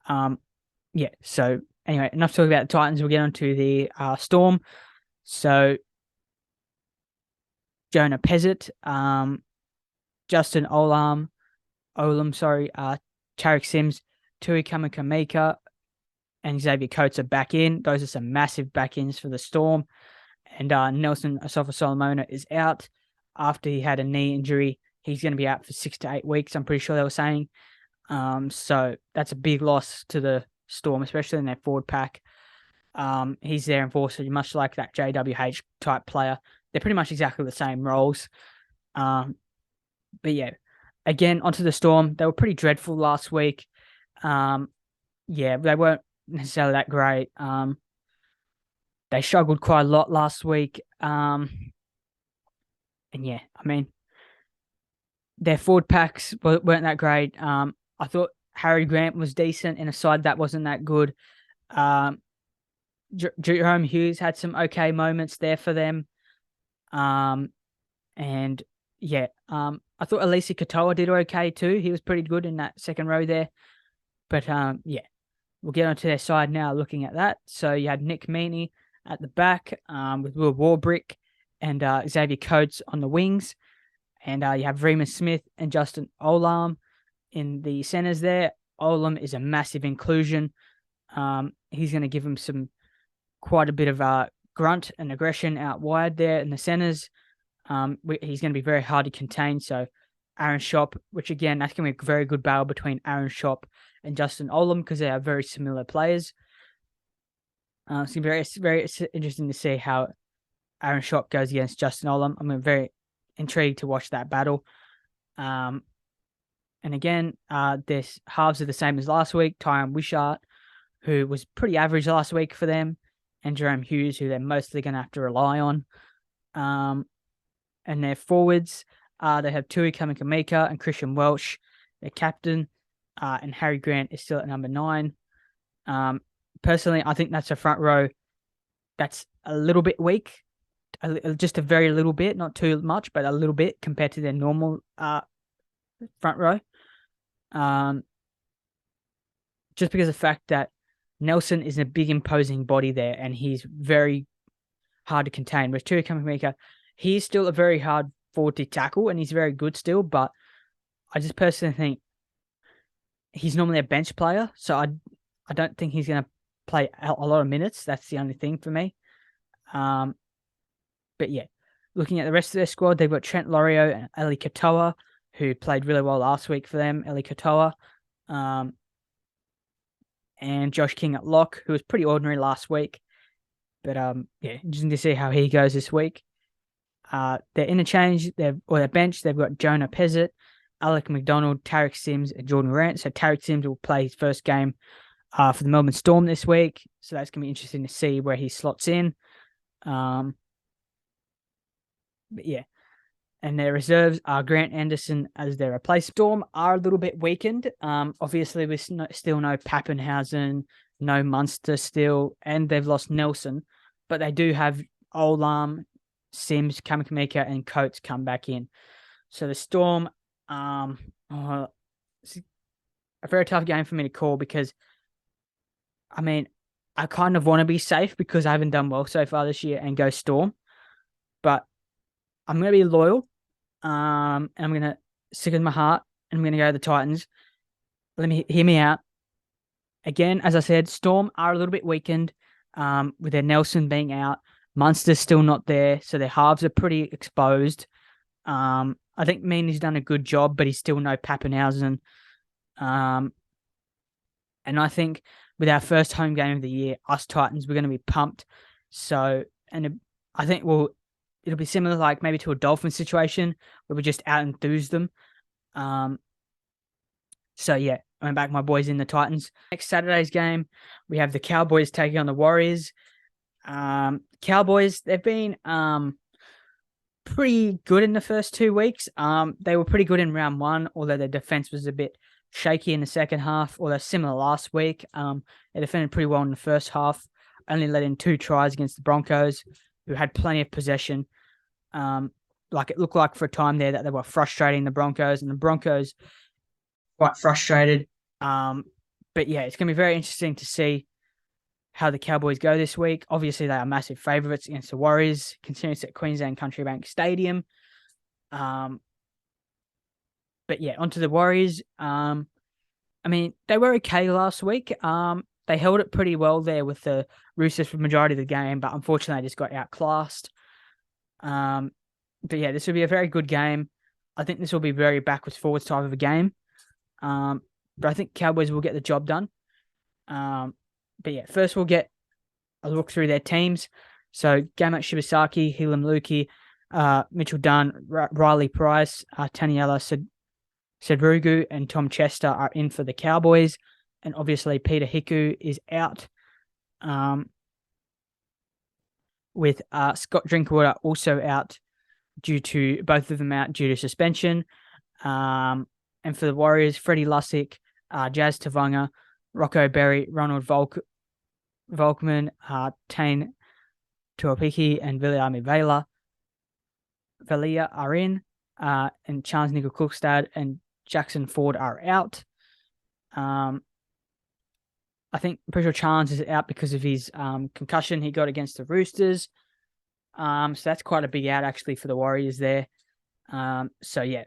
yeah, so anyway, enough talking about the Titans. We'll get on to the Storm. So Jonah Pezzett, Justin Olam, Tarek Sims, Tui Kamikamica, and Xavier Coates are back in. Those are some massive back-ins for the Storm. And Nelson Asafa-Solomona is out after he had a knee injury. He's going to be out for 6 to 8 weeks, I'm pretty sure they were saying. So that's a big loss to the Storm, especially in their forward pack. He's there unfortunately, much like that JWH type player. They're pretty much exactly the same roles. But yeah, again, onto the Storm. They were pretty dreadful last week. Yeah, they weren't necessarily that great. They struggled quite a lot last week. And yeah, I mean, their forward packs weren't that great. I thought Harry Grant was decent in a side that wasn't that good. Jerome Hughes had some okay moments there for them. And yeah, I thought Elisa Katoa did okay too. He was pretty good in that second row there. But yeah, we'll get onto their side now looking at that. So you had Nick Meaney at the back with Will Warbrick and Xavier Coates on the wings. And you have Remus Smith and Justin Olam in the centers there. Olam is a massive inclusion. He's going to give him quite a bit of grunt and aggression out wide there in the centers. He's going to be very hard to contain. So Aaron Schopp, which again, that's going to be a very good battle between Aaron Schopp and Justin Olam because they are very similar players. It's going to be very, very interesting to see how Aaron Schopp goes against Justin Olam. I'm very intrigued to watch that battle. And again, their halves are the same as last week. Tyron Wishart, who was pretty average last week for them, and Jerome Hughes, who they're mostly going to have to rely on. And their forwards, they have Tui Kamikamica and Christian Welch, their captain, and Harry Grant is still at number 9. Personally, I think that's a front row that's a little bit weak, just a very little bit, not too much, but a little bit compared to their normal front row. Just because of the fact that Nelson is a big imposing body there and he's very hard to contain. With Tui Kamikamica, he's still a very hard forward to tackle and he's very good still, but I just personally think he's normally a bench player, so I don't think he's going to play a lot of minutes. That's the only thing for me. But yeah, looking at the rest of their squad, they've got Trent Lorio and Eli Katoa, who played really well last week for them. Eli Katoa. And Josh King at lock, who was pretty ordinary last week. But yeah, interesting to see how he goes this week. Their interchange, their bench, they've got Jonah Pezzett, Alec McDonald, Tarek Sims, and Jordan Rant. So Tarek Sims will play his first game for the Melbourne Storm this week. So that's going to be interesting to see where he slots in. But yeah, and their reserves are Grant Anderson as their replacement. Storm are a little bit weakened. Obviously, we still no Pappenhausen, no Munster still, and they've lost Nelson, but they do have Olam, Sims, Kamakamika, and Coates come back in. So the Storm, it's a very tough game for me to call because, I mean, I kind of want to be safe because I haven't done well so far this year and go Storm, but I'm going to be loyal. And I'm going to stick with my heart and I'm going to go the Titans. Hear me out. Again, as I said, Storm are a little bit weakened with their Nelson being out. Munster's still not there, so their halves are pretty exposed. I think Meany's done a good job, but he's still no Pappenhausen. And I think with our first home game of the year, us Titans, we're going to be pumped. So, and I think it'll be similar, like maybe to a Dolphins situation where we just out enthuse them. So yeah, I'm back, my boys in the Titans. Next Saturday's game, we have the Cowboys taking on the Warriors. Cowboys, they've been pretty good in the first 2 weeks. They were pretty good in round one, although their defense was a bit shaky in the second half, although similar last week. They defended pretty well in the first half, only let in 2 tries against the Broncos, who had plenty of possession. Like it looked like for a time there that they were frustrating the Broncos, and the Broncos quite frustrated. But yeah, it's going to be very interesting to see how the Cowboys go this week. Obviously, they are massive favourites against the Warriors, considering it's at Queensland Country Bank Stadium. But yeah, onto the Warriors. I mean, they were okay last week. They held it pretty well there with the Roosters for the majority of the game, but unfortunately, they just got outclassed. But yeah, this will be a very good game. I think this will be very backwards forwards type of a game. But I think Cowboys will get the job done. But yeah, first we'll get a look through their teams. So Gamak Shibasaki, Helam Lukey, Mitchell Dunn, Riley Price, Taniela Sedrugu, and Tom Chester are in for the Cowboys. And obviously Peter Hiku is out. With Scott Drinkwater also out both of them out due to suspension. And for the Warriors, Freddie Lussick, Jazz Tavanga, Rocco Berry, Ronald Volkman, Tane Tuapiki, and Viliami Valia are in, and Charles Nickel Cookstad and Jackson Ford are out. I think I'm pretty sure Chance is out because of his concussion he got against the Roosters. So that's quite a big out actually for the Warriors there. So yeah.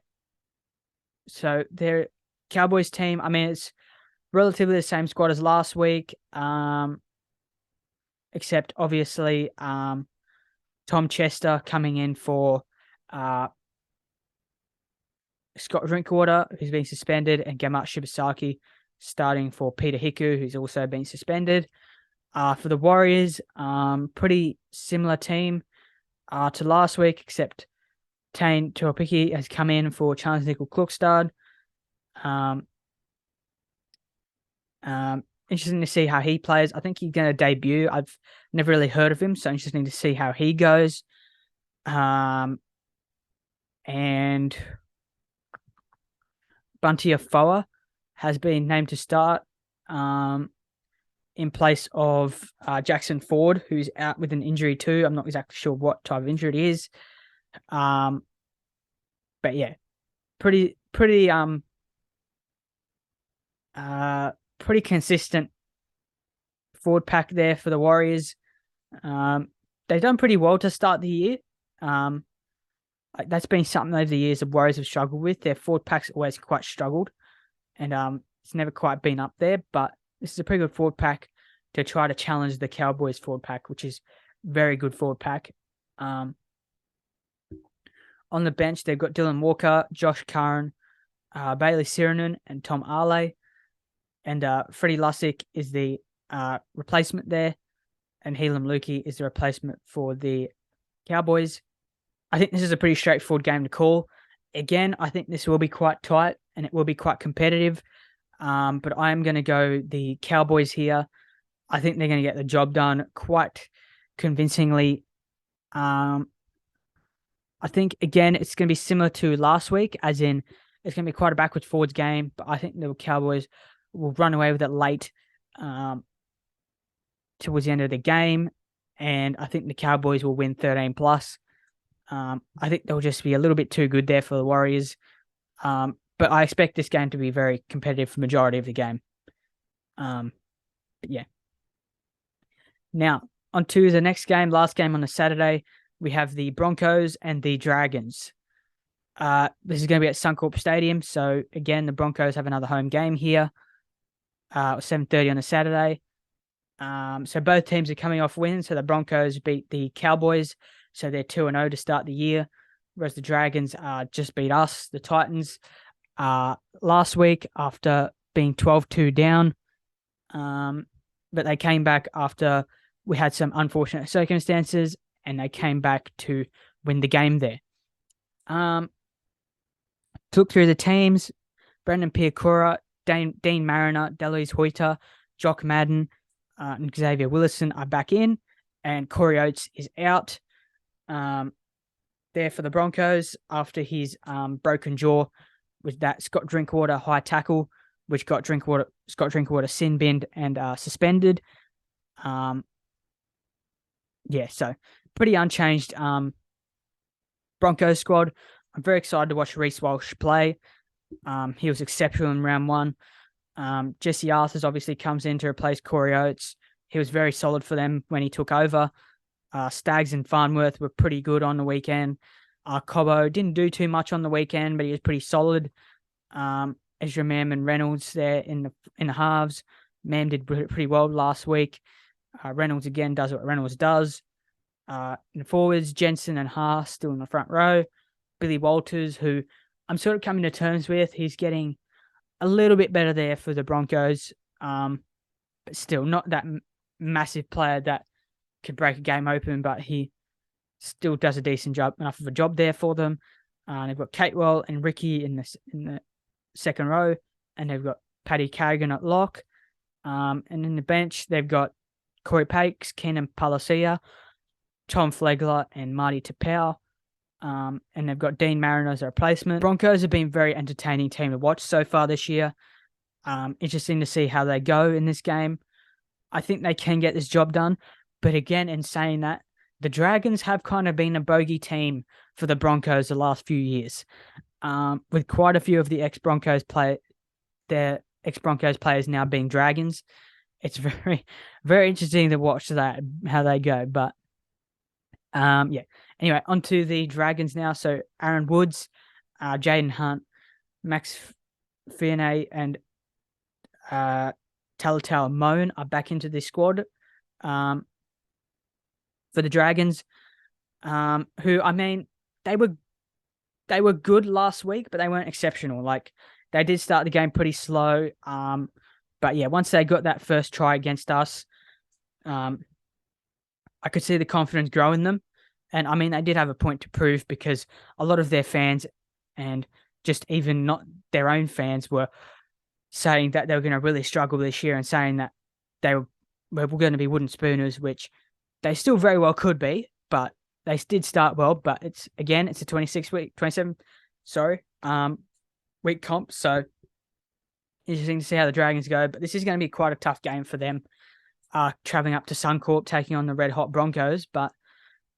So their Cowboys team, I mean, it's relatively the same squad as last week, except obviously Tom Chester coming in for Scott Drinkwater, who's been suspended, and Gamat Shibasaki starting for Peter Hiku, who's also been suspended. For the Warriors, pretty similar team to last week, except Tane Tuapiki has come in for Charles Nickel Klukstad. Interesting to see how he plays. I think he's going to debut. I've never really heard of him, so interesting to see how he goes. And Bunty Afoa has been named to start in place of Jackson Ford, who's out with an injury too. I'm not exactly sure what type of injury it is. But yeah, pretty consistent forward pack there for the Warriors. They've done pretty well to start the year. That's been something over the years the Warriors have struggled with. Their forward pack's always quite struggled, and it's never quite been up there. But this is a pretty good forward pack to try to challenge the Cowboys forward pack, which is very good forward pack. On the bench, they've got Dylan Walker, Josh Curran, Bailey Siranen, and Tom Arley. And Freddie Lussick is the replacement there, and Helam Lukey is the replacement for the Cowboys. I think this is a pretty straightforward game to call. Again, I think this will be quite tight and it will be quite competitive. But I am going to go the Cowboys here. I think they're going to get the job done quite convincingly. I think, again, it's going to be similar to last week, as in it's going to be quite a backwards forwards game, but I think the Cowboys will run away with it late towards the end of the game, and I think the Cowboys will win 13 plus. I think they'll just be a little bit too good there for the Warriors, but I expect this game to be very competitive for the majority of the game. But yeah. Now, on to the next game, last game on the Saturday, we have the Broncos and the Dragons. This is going to be at Suncorp Stadium, so again, the Broncos have another home game here. 7:30 on a Saturday. So both teams are coming off wins. So the Broncos beat the Cowboys, so they're 2-0 to start the year, whereas the Dragons just beat us, the Titans, last week after being 12-2 down. But they came back after we had some unfortunate circumstances, and they came back to win the game there. Took through the teams: Brendan Piakura, Dean Mariner, Deloise Hoyter, Jock Madden, and Xavier Willison are back in, and Corey Oates is out there for the Broncos after his broken jaw with that Scott Drinkwater high tackle, which got Scott Drinkwater sin binned and suspended. So pretty unchanged Broncos squad. I'm very excited to watch Reece Walsh play. He was exceptional in round one. Jesse Arthurs obviously comes in to replace Corey Oates. He was very solid for them when he took over. Staggs and Farnworth were pretty good on the weekend. Cobbo didn't do too much on the weekend, but he was pretty solid. Ezra Mam and Reynolds there in the halves. Mam did pretty well last week. Reynolds again does what Reynolds does. In the forwards, Jensen and Haas still in the front row. Billy Walters, who I'm sort of coming to terms with, he's getting a little bit better there for the Broncos, but still not that massive player that could break a game open, but he still does a decent job, enough of a job there for them. They've got Catewell and Ricky in the second row, and they've got Paddy Carrigan at lock. And in the bench, they've got Corey Pakes, Kenan Palacia, Tom Flegler, and Marty Tapau. And they've got Dean Mariner as a replacement. Broncos have been a very entertaining team to watch so far this year. Interesting to see how they go in this game. I think they can get this job done. But again, in saying that, the Dragons have kind of been a bogey team for the Broncos the last few years. With quite a few of the ex-Broncos players now being Dragons. It's very, very interesting to watch that, how they go. But Anyway, on to the Dragons now. So Aaron Woods, Jaden Hunt, Max Fiernay, and Talatau Moan are back into this squad for the Dragons, who, I mean, they were good last week, but they weren't exceptional. Like, they did start the game pretty slow. But yeah, once they got that first try against us, I could see the confidence grow in them. And I mean, they did have a point to prove, because a lot of their fans, and just even not their own fans, were saying that they were going to really struggle this year, and saying that they were going to be wooden spooners, which they still very well could be, but they did start well. But it's a 27 week comp. So interesting to see how the Dragons go. But this is going to be quite a tough game for them, traveling up to Suncorp, taking on the red hot Broncos. But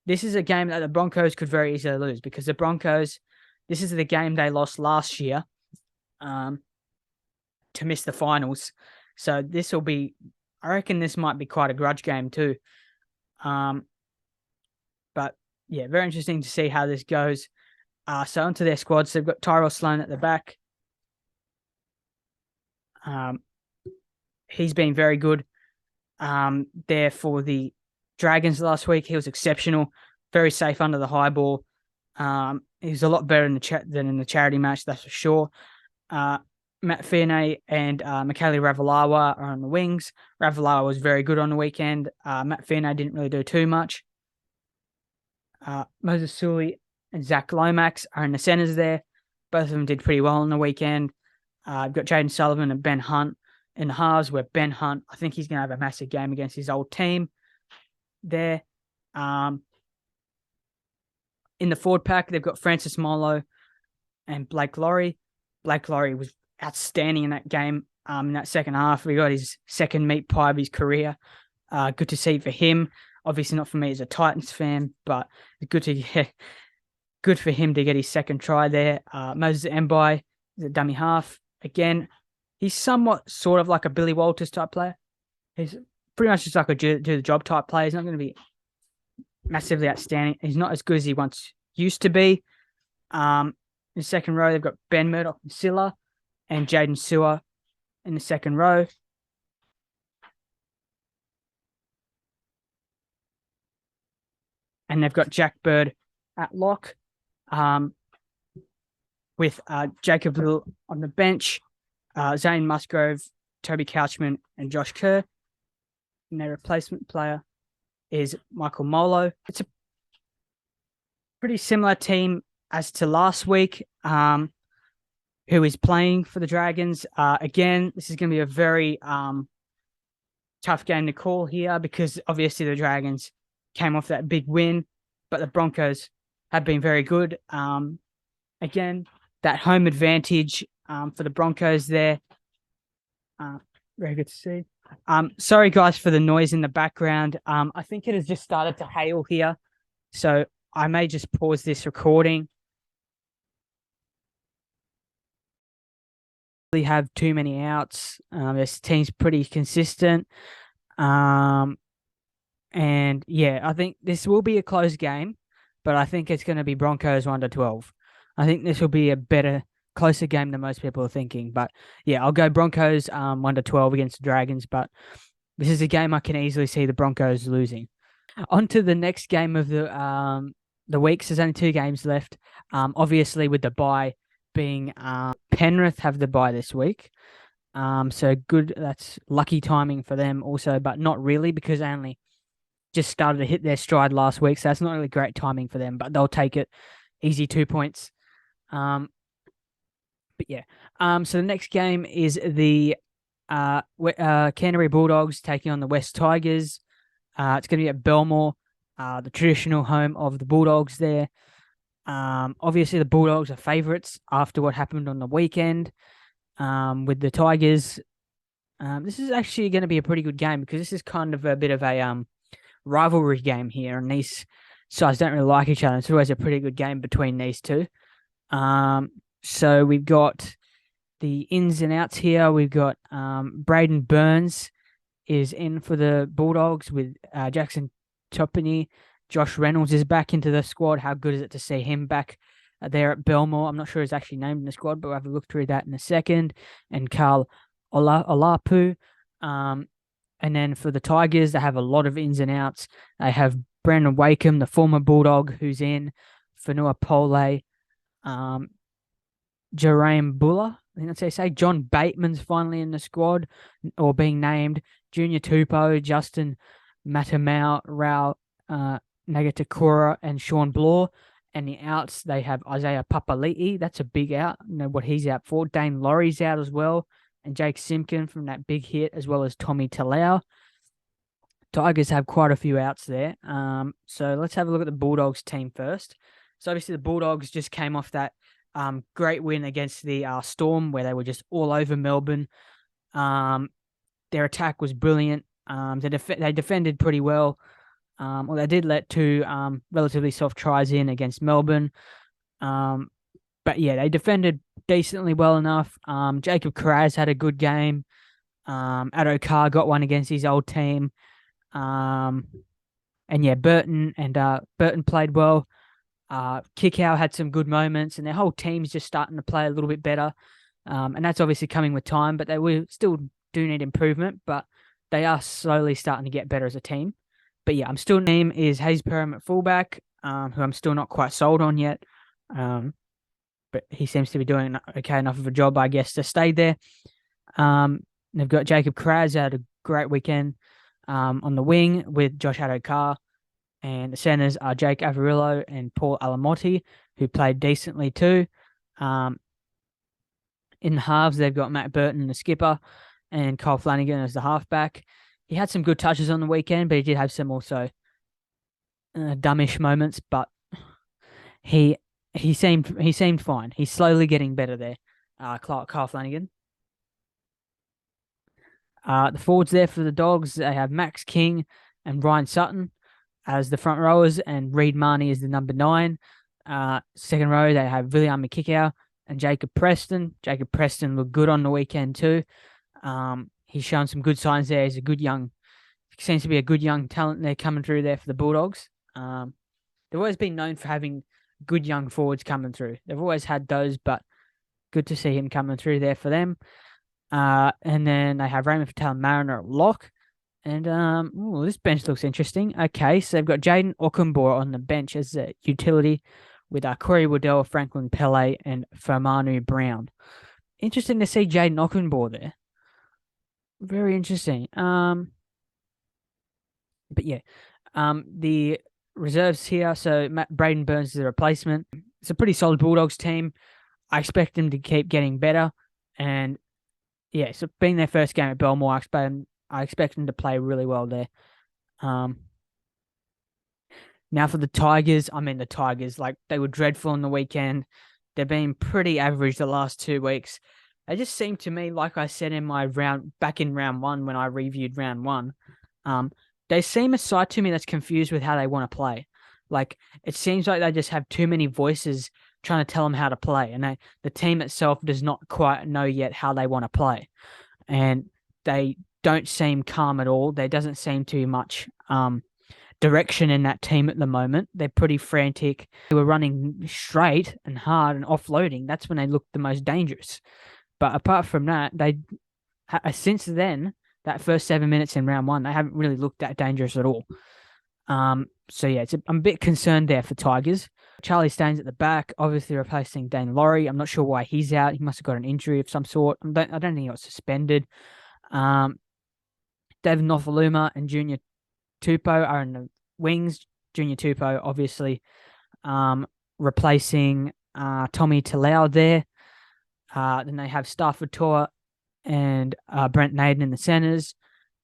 this is a game that the Broncos could very easily lose, because the Broncos, this is the game they lost last year to miss the finals. So this will be, I reckon this might be quite a grudge game too. But yeah, very interesting to see how this goes. So onto their squads. So they've got Tyrell Sloan at the back. He's been very good there for the Dragons last week. He was exceptional, very safe under the high ball. He was a lot better than in the charity match, that's for sure. Matt Fiernay and Michaeli Ravalawa are on the wings. Ravalawa was very good on the weekend. Matt Fiernay didn't really do too much. Moses Sully and Zach Lomax are in the centres there. Both of them did pretty well on the weekend. I've got Jaden Sullivan and Ben Hunt in the halves, where Ben Hunt, I think he's going to have a massive game against his old team there. In the forward pack, they've got Francis Molo and Blake Laurie. Blake Laurie was outstanding in that game. In that second half, we got his second meat pie of his career. Good to see for him. Obviously not for me as a Titans fan, but good for him to get his second try there. Moses Mbai is a dummy half. Again, he's somewhat sort of like a Billy Walters type player. He's pretty much just like a do the job type player. He's not going to be massively outstanding. He's not as good as he once used to be. In the second row, they've got Ben Murdoch and Silla and Jaden Sewer in the second row. And they've got Jack Bird at lock, with Jacob Little on the bench, Zane Musgrove, Toby Couchman, and Josh Kerr. And their replacement player is Michael Molo. It's a pretty similar team as to last week, who is playing for the Dragons. Again, this is going to be a very tough game to call here because obviously the Dragons came off that big win, but the Broncos have been very good. Again, that home advantage for the Broncos there. Very good to see. Sorry, guys, for the noise in the background. I think it has just started to hail here, so I may just pause this recording. Really have too many outs. This team's pretty consistent. And yeah, I think this will be a close game, but I think it's going to be Broncos 1-12. I think this will be a better, closer game than most people are thinking. But yeah, I'll go Broncos 1-12 against the Dragons, but this is a game I can easily see the Broncos losing. On to the next game of the week. So there's only 2 games left. Obviously with the bye being Penrith have the bye this week. So good, that's lucky timing for them also, but not really because they only just started to hit their stride last week. So that's not really great timing for them, but they'll take it. Easy 2 points. But yeah. So the next game is the Canterbury Bulldogs taking on the West Tigers. It's going to be at Belmore, the traditional home of the Bulldogs there. Obviously, the Bulldogs are favourites after what happened on the weekend with the Tigers. This is actually going to be a pretty good game because this is kind of a bit of a rivalry game here, and these sides don't really like each other. It's always a pretty good game between these two. So we've got the ins and outs here. We've got Braden Burns is in for the Bulldogs with Jackson Topini. Josh Reynolds is back into the squad. How good is it to see him back there at Belmore? I'm not sure he's actually named in the squad, but we'll have a look through that in a second. And Carl Olapu. And then for the Tigers, they have a lot of ins and outs. They have Brandon Wakeham, the former Bulldog, who's in. Fanua Pole. Jerame Buller. I think that's how you say. John Bateman's finally in the squad or being named. Junior Tupou, Justin Matamau, Rao Nagatakura, and Sean Bloor. And the outs, they have Isaiah Papali'i. That's a big out. You know what he's out for. Dane Laurie's out as well. And Jake Simpkin from that big hit, as well as Tommy Talau. Tigers have quite a few outs there. So let's have a look at the Bulldogs team first. So obviously the Bulldogs just came off that great win against the Storm, where they were just all over Melbourne. Their attack was brilliant. They defended pretty well. Well, they did let 2 relatively soft tries in against Melbourne. But yeah, they defended decently well enough. Jacob Carraz had a good game. Addo Carr got one against his old team. And yeah, Burton played well. Kickow had some good moments, and their whole team's just starting to play a little bit better. And that's obviously coming with time, but they will still do need improvement, but they are slowly starting to get better as a team. But yeah, I'm still name is Hayes Perham at fullback, who I'm still not quite sold on yet. But he seems to be doing okay enough of a job, I guess, to stay there. They've got Jacob Carraz had a great weekend on the wing with Josh Addo-Carr. And the centers are Jake Averillo and Paul Alamotti, who played decently too. In the halves, they've got Matt Burton, the skipper, and Kyle Flanagan as the halfback. He had some good touches on the weekend, but he did have some also dummish moments. But He he seemed fine. He's slowly getting better there. Kyle Flanagan. The forwards there for the Dogs, they have Max King and Ryan Sutton as the front rowers, and Reed Marnie is the number 9. Second row, they have William McKickow and Jacob Preston. Jacob Preston looked good on the weekend too. He's shown some good signs there. He's a good young, seems to be a good young talent there coming through there for the Bulldogs. They've always been known for having good young forwards coming through. They've always had those, but good to see him coming through there for them. And then they have Raymond Patel Mariner at lock. And this bench looks interesting. Okay, so they've got Jaden Okunbor on the bench as a utility with Corey Waddell, Franklin Pele, and Fermanu Brown. Interesting to see Jaden Okunbor there. Very interesting. But yeah, the reserves here. So Braden Burns is the replacement. It's a pretty solid Bulldogs team. I expect them to keep getting better, and yeah, so being their first game at Belmore, I expect them to play really well there. Now for the Tigers, the Tigers, like they were dreadful on the weekend. They've been pretty average the last 2 weeks. They just seem to me, like I said in my back in round 1 when I reviewed round 1, they seem a side to me that's confused with how they want to play. Like it seems like they just have too many voices trying to tell them how to play, and the team itself does not quite know yet how they want to play, and they don't seem calm at all. There doesn't seem too much direction in that team at the moment. They're pretty frantic. They were running straight and hard and offloading. That's when they looked the most dangerous. But apart from that, since then, that first 7 minutes in round 1, they haven't really looked that dangerous at all. So yeah, I'm a bit concerned there for Tigers. Charlie Staines at the back, obviously replacing Dane Laurie. I'm not sure why he's out. He must have got an injury of some sort. I don't think he got suspended. David Nofaluma and Junior Tupou are in the wings. Junior Tupou, obviously, replacing Tommy Talau there. Then they have Stafford Toa and Brent Naden in the centers.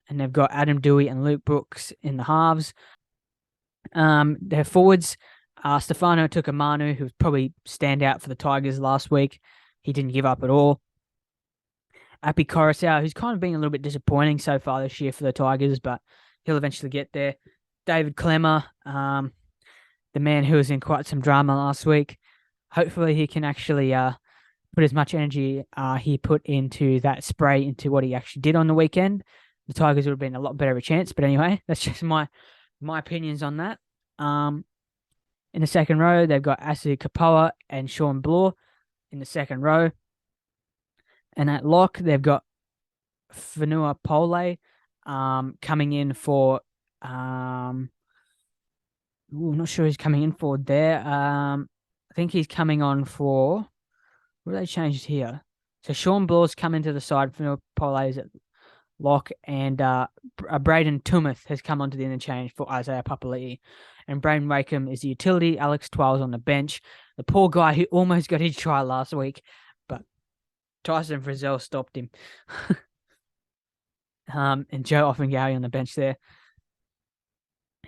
And they've got Adam Dewey and Luke Brooks in the halves. Their forwards, Stefano Tukamanu, who was probably standout for the Tigers last week. He didn't give up at all. Api Coruscant, who's kind of been a little bit disappointing so far this year for the Tigers, but he'll eventually get there. David Clemmer, the man who was in quite some drama last week. Hopefully he can actually put as much energy he put into that spray into what he actually did on the weekend. The Tigers would have been a lot better of a chance. But anyway, that's just my opinions on that. In the second row, they've got Asu Kapoa and Sean Bloor in the second row. And at lock, they've got Fanua Pole coming in for I'm not sure who's coming in for there. I think he's coming on for what they changed here. So Sean Bloor's come into the side. Fanua Pole is at lock, and Braden Tumeth has come onto the interchange for Isaiah Papali'i. And Braden Wakeham is the utility. Alex Twiles on the bench. The poor guy who almost got his try last week, but Tyson Frizzell stopped him. And Joe Offengowie on the bench there.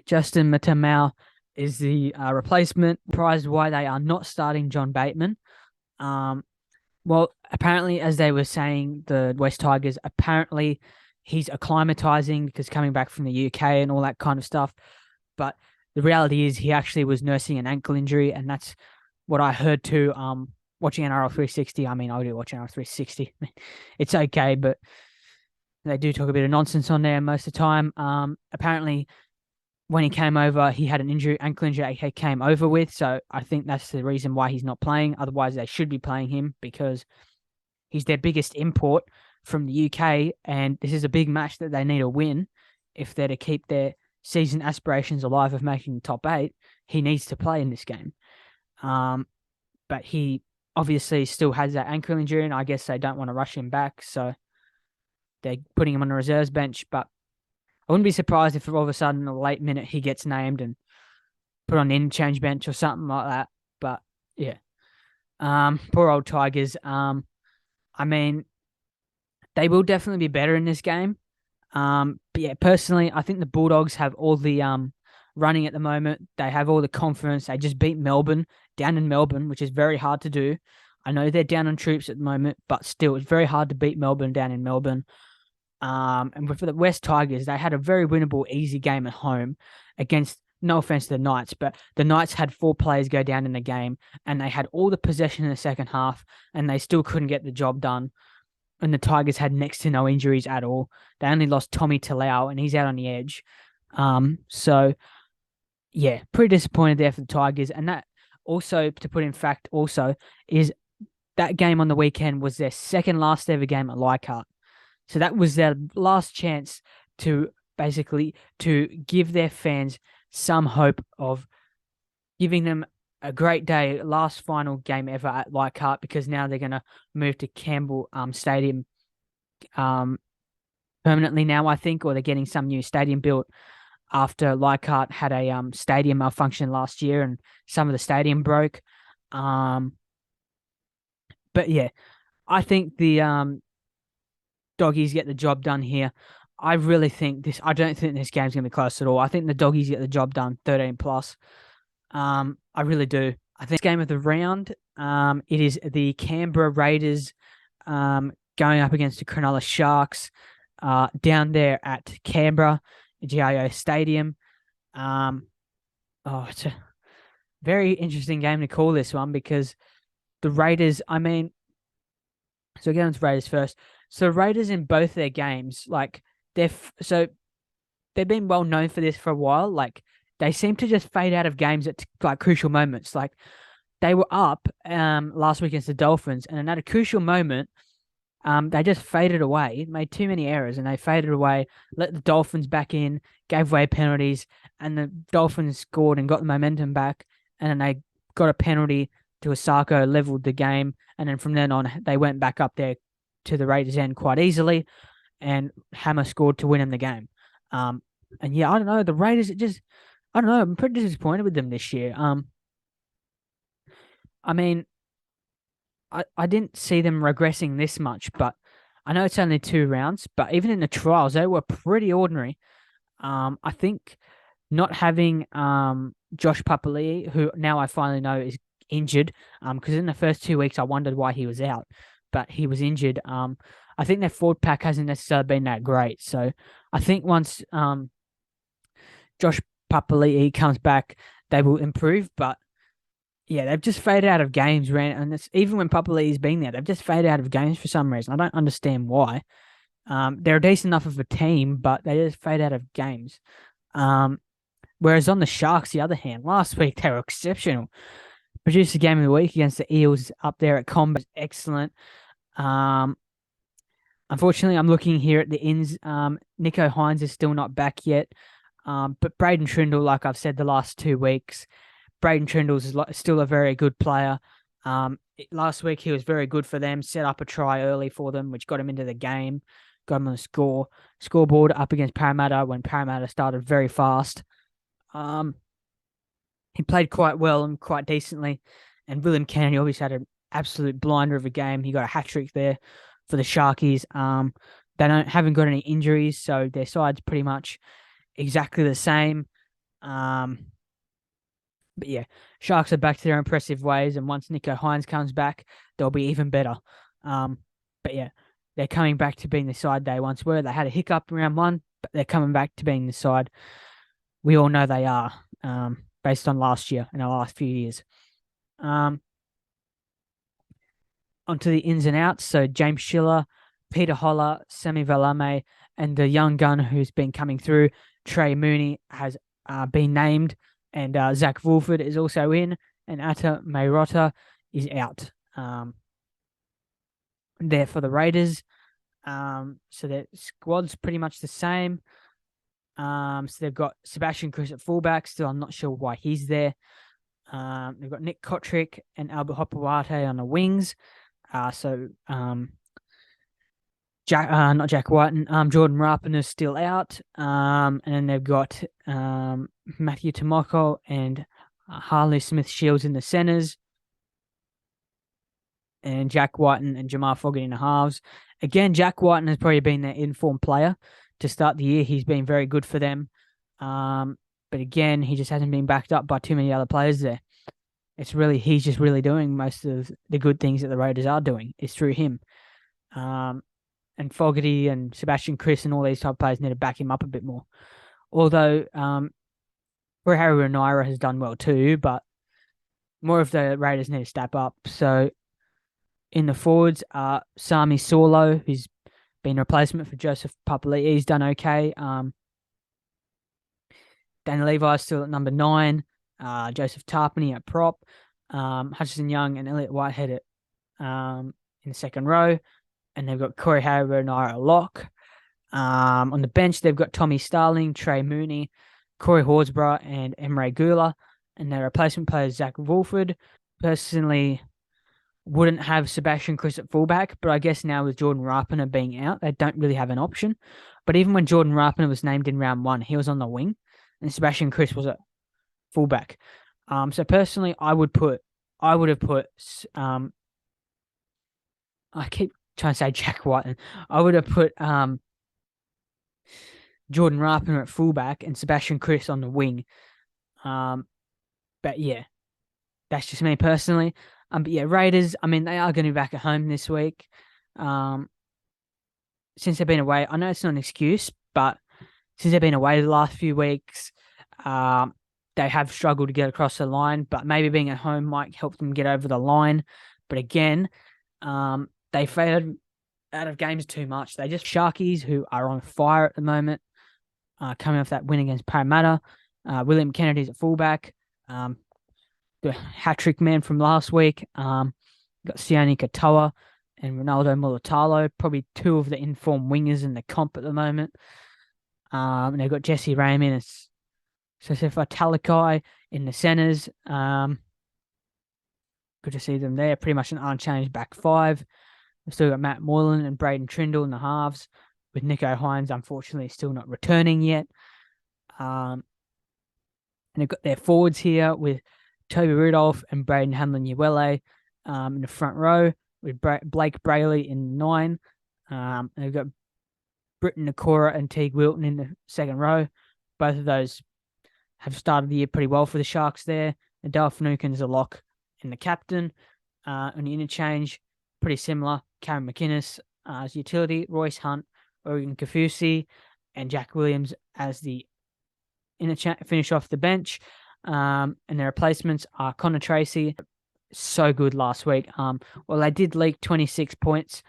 Justin Matamau is the replacement. Surprised why they are not starting John Bateman. Well, apparently, as they were saying, the West Tigers, apparently he's acclimatizing because coming back from the UK and all that kind of stuff. But the reality is he actually was nursing an ankle injury, and that's what I heard too. Watching NRL 360, I do watch NRL 360. It's okay, but they do talk a bit of nonsense on there most of the time. Apparently, when he came over, he had an ankle injury he came over with. So I think that's the reason why he's not playing. Otherwise, they should be playing him because he's their biggest import from the UK. And this is a big match that they need to win if they're to keep their season aspirations alive of making the top 8. He needs to play in this game. But he obviously still has that ankle injury, and I guess they don't want to rush him back. So they're putting him on the reserves bench, but I wouldn't be surprised if all of a sudden in a late minute he gets named and put on the interchange bench or something like that. But yeah, poor old Tigers. They will definitely be better in this game. But yeah, personally, I think the Bulldogs have all the running at the moment. They have all the confidence. They just beat Melbourne down in Melbourne, which is very hard to do. I know they're down on troops at the moment, but still, it's very hard to beat Melbourne down in Melbourne. And for the West Tigers, they had a very winnable, easy game at home against, no offense to the Knights, but the Knights had 4 players go down in the game, and they had all the possession in the second half, and they still couldn't get the job done. And the Tigers had next to no injuries at all. They only lost Tommy Talau, and he's out on the edge. So yeah, pretty disappointed there for the Tigers. And that also, to put in fact, also is that game on the weekend was their second last ever game at Leichhardt. So that was their last chance to basically to give their fans some hope of giving them a great day, last final game ever at Leichhardt, because now they're going to move to Campbell Stadium permanently now, I think, or they're getting some new stadium built after Leichhardt had a stadium malfunction last year and some of the stadium broke. But yeah, I think the Doggies get the job done here. I don't think this game's going to be close at all. I think the Doggies get the job done 13 plus. I really do. I think game of the round, it is the Canberra Raiders going up against the Cronulla Sharks down there at Canberra, GIO Stadium. It's a very interesting game to call this one, because the Raiders, so get on to Raiders first. So Raiders in both their games, like they've been well known for this for a while. Like they seem to just fade out of games at like crucial moments. Like they were up last week against the Dolphins, and at a crucial moment, they just faded away, made too many errors, and they faded away, let the Dolphins back in, gave away penalties, and the Dolphins scored and got the momentum back, and then they got a penalty to Osako, leveled the game, and then from then on, they went back up there to the Raiders' end quite easily, and Hammer scored to win in the game. And yeah, I don't know, the Raiders, I don't know, I'm pretty disappointed with them this year. I didn't see them regressing this much, but I know it's only 2 rounds, but even in the trials, they were pretty ordinary. I think not having Josh Papali'i, who now I finally know is injured, because in the first 2 weeks I wondered why he was out, but he was injured. I think their forward pack hasn't necessarily been that great, so I think once Josh Papali'i comes back, they will improve, but yeah, they've just faded out of games, and even when Papali'i's been there, they've just faded out of games for some reason. I don't understand why. They're decent enough of a team, but they just fade out of games. Whereas on the Sharks, the other hand, last week they were exceptional. Produced a game of the week against the Eels up there at Combat, excellent. Unfortunately, I'm looking here at the ins. Nico Hines is still not back yet, but Braden Trindle, like I've said the last 2 weeks, Braden Trindle is still a very good player. Last week he was very good for them, set up a try early for them, which got him into the game, got him on the scoreboard up against Parramatta when Parramatta started very fast. He played quite well and quite decently, and William Kennedy obviously had an absolute blinder of a game. He got a hat-trick there for the Sharkies. They haven't got any injuries, so their side's pretty much exactly the same. But yeah, Sharks are back to their impressive ways, and once Nico Hines comes back, they'll be even better. But yeah, they're coming back to being the side they once were. They had a hiccup in round 1, but they're coming back to being the side we all know they are, based on last year and the last few years. Onto the ins and outs. So James Schiller, Peter Holler, Semi Valame, and the young gun who's been coming through, Trey Mooney, has been named. And Zach Wolford is also in, and Atta Mayrota is out. There for the Raiders. So their squad's pretty much the same. So they've got Sebastian Cruz at fullback. Still, I'm not sure why he's there. They've got Nick Kotrick and Albert Hopewate on the wings. Not Jack White, and Jordan Rapin is still out. And then they've got Matthew Tomoko and Harley Smith-Shields in the centres, and Jack Whiten and Jamal Foggett in the halves. Again, Jack Whiten has probably been their informed player to start the year. He's been very good for them. But again, he just hasn't been backed up by too many other players there. he's just really doing most of the good things that the Raiders are doing is through him. And Fogarty and Sebastian Chris and all these type of players need to back him up a bit more. Although Harry Naira has done well too, but more of the Raiders need to step up. So in the forwards, Sami Saulo, who's been a replacement for Joseph Papali'i, he's done okay. Dan Levi still at number 9. Joseph Tarpany at prop. Hutchinson Young and Elliot Whitehead at in the second row. And they've got Corey Harrow-Naira at lock. On the bench, they've got Tommy Starling, Trey Mooney, Corey Horsburgh, and Emre Gula. And their replacement player is Zach Wolford. Personally, wouldn't have Sebastian Chris at fullback, but I guess now with Jordan Rapana being out, they don't really have an option. But even when Jordan Rapana was named in round 1, he was on the wing, and Sebastian Chris was at fullback. So personally, I would have put. I keep trying to say Jack White. I would have put Jordan Rapana at fullback and Sebastian Chris on the wing. But yeah, that's just me personally. But yeah, Raiders, I mean, they are going to be back at home this week. Since they've been away, I know it's not an excuse, but since they've been away the last few weeks, they have struggled to get across the line, but maybe being at home might help them get over the line. But again, they faded out of games too much. They just Sharkies, who are on fire at the moment, coming off that win against Parramatta. William Kennedy's at fullback. The hat-trick man from last week. Got Sione Katoa and Ronaldo Mulitalo, probably 2 of the informed wingers in the comp at the moment. And they've got Jesse Raymond and Sosefa Talakai in the centres. Good to see them there. Pretty much an unchanged back 5. We've still got Matt Moylan and Braden Trindle in the halves, with Nico Hines unfortunately still not returning yet. And they've got their forwards here with Toby Rudolph and Braden Hamlin-Uele in the front row, with Blake Brayley in 9. And they've got Britton Nakora and Teague Wilton in the second row. Both of those have started the year pretty well for the Sharks there. And Dale Finucane's a lock in the captain. On the interchange, pretty similar. Karen McInnes as utility, Royce Hunt, Oregon Kafusi, and Jack Williams as the finish off the bench. And their replacements are Connor Tracy. So good last week. Well, they did leak 26 points.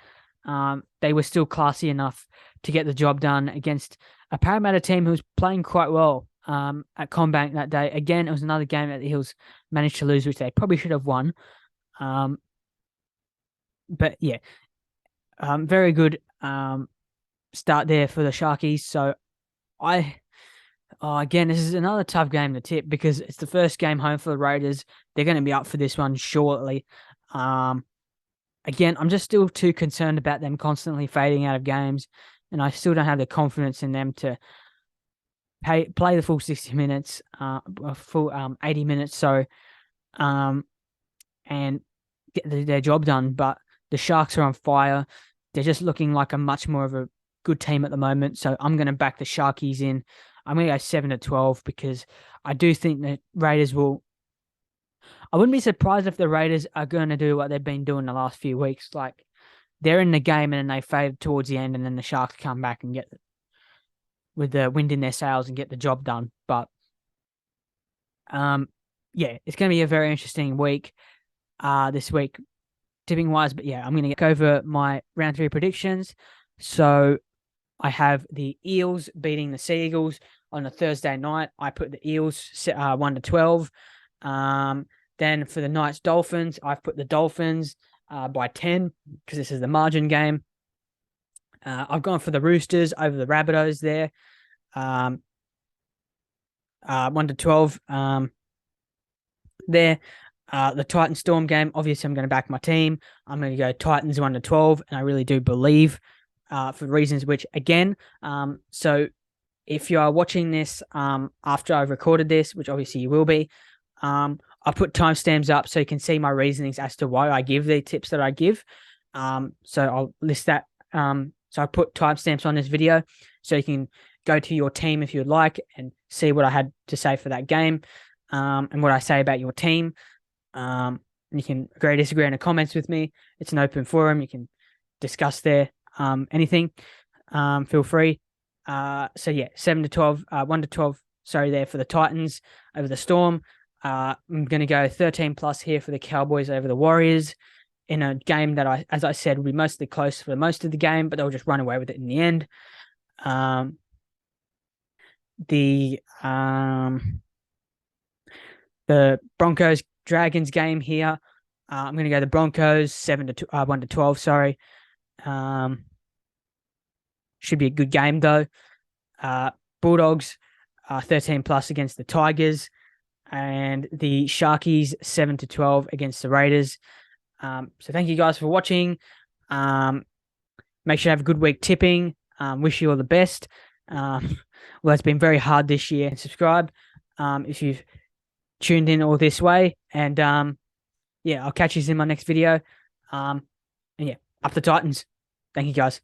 They were still classy enough to get the job done against a Parramatta team who was playing quite well at CommBank that day. Again, it was another game that the Eels managed to lose, which they probably should have won. But yeah, very good start there for the Sharkies. So again, this is another tough game to tip because it's the first game home for the Raiders. They're going to be up for this one shortly. Again, I'm just still too concerned about them constantly fading out of games, and I still don't have the confidence in them to play the full 60 minutes, full 80 minutes, and get their job done. But the Sharks are on fire. They're just looking like a much more of a good team at the moment. So I'm going to back the Sharkies in. I'm going to go 7-12 because I do think the Raiders will. I wouldn't be surprised if the Raiders are going to do what they've been doing the last few weeks. Like, they're in the game and then they fade towards the end, and then the Sharks come back and get with the wind in their sails and get the job done. But yeah, it's going to be a very interesting week this week, tipping wise. But yeah, I'm going to go over my round 3 predictions. So I have the Eels beating the Sea Eagles on a Thursday night. I put the Eels 1-12. Then for the Knights Dolphins, I've put the Dolphins by 10 because this is the margin game. I've gone for the Roosters over the Rabbitohs there. 1-12 there. The Titans Storm game, obviously I'm going to back my team. I'm going to go Titans 1-12, and I really do believe for reasons which, again, so if you are watching this after I've recorded this, which obviously you will be, I'll put timestamps up so you can see my reasonings as to why I give the tips that I give. So I'll list that. So I put timestamps on this video so you can go to your team if you'd like and see what I had to say for that game and what I say about your team. You can agree, disagree in the comments with me. It's an open forum. You can discuss there anything. Feel free. So yeah, 7-12, 1-12. Sorry, there for the Titans over the Storm. I'm going to go 13 plus here for the Cowboys over the Warriors in a game that as I said, will be mostly close for most of the game, but they'll just run away with it in the end. The Broncos Dragons game here. I'm going to go the Broncos 1-12. Sorry. Should be a good game though. Bulldogs 13 plus against the Tigers, and the Sharkies 7-12 against the Raiders. So thank you guys for watching. Make sure you have a good week tipping. Wish you all the best. Well, it's been very hard this year. And subscribe if you've tuned in all this way. And yeah, I'll catch you in my next video. And yeah, up the Titans. Thank you guys.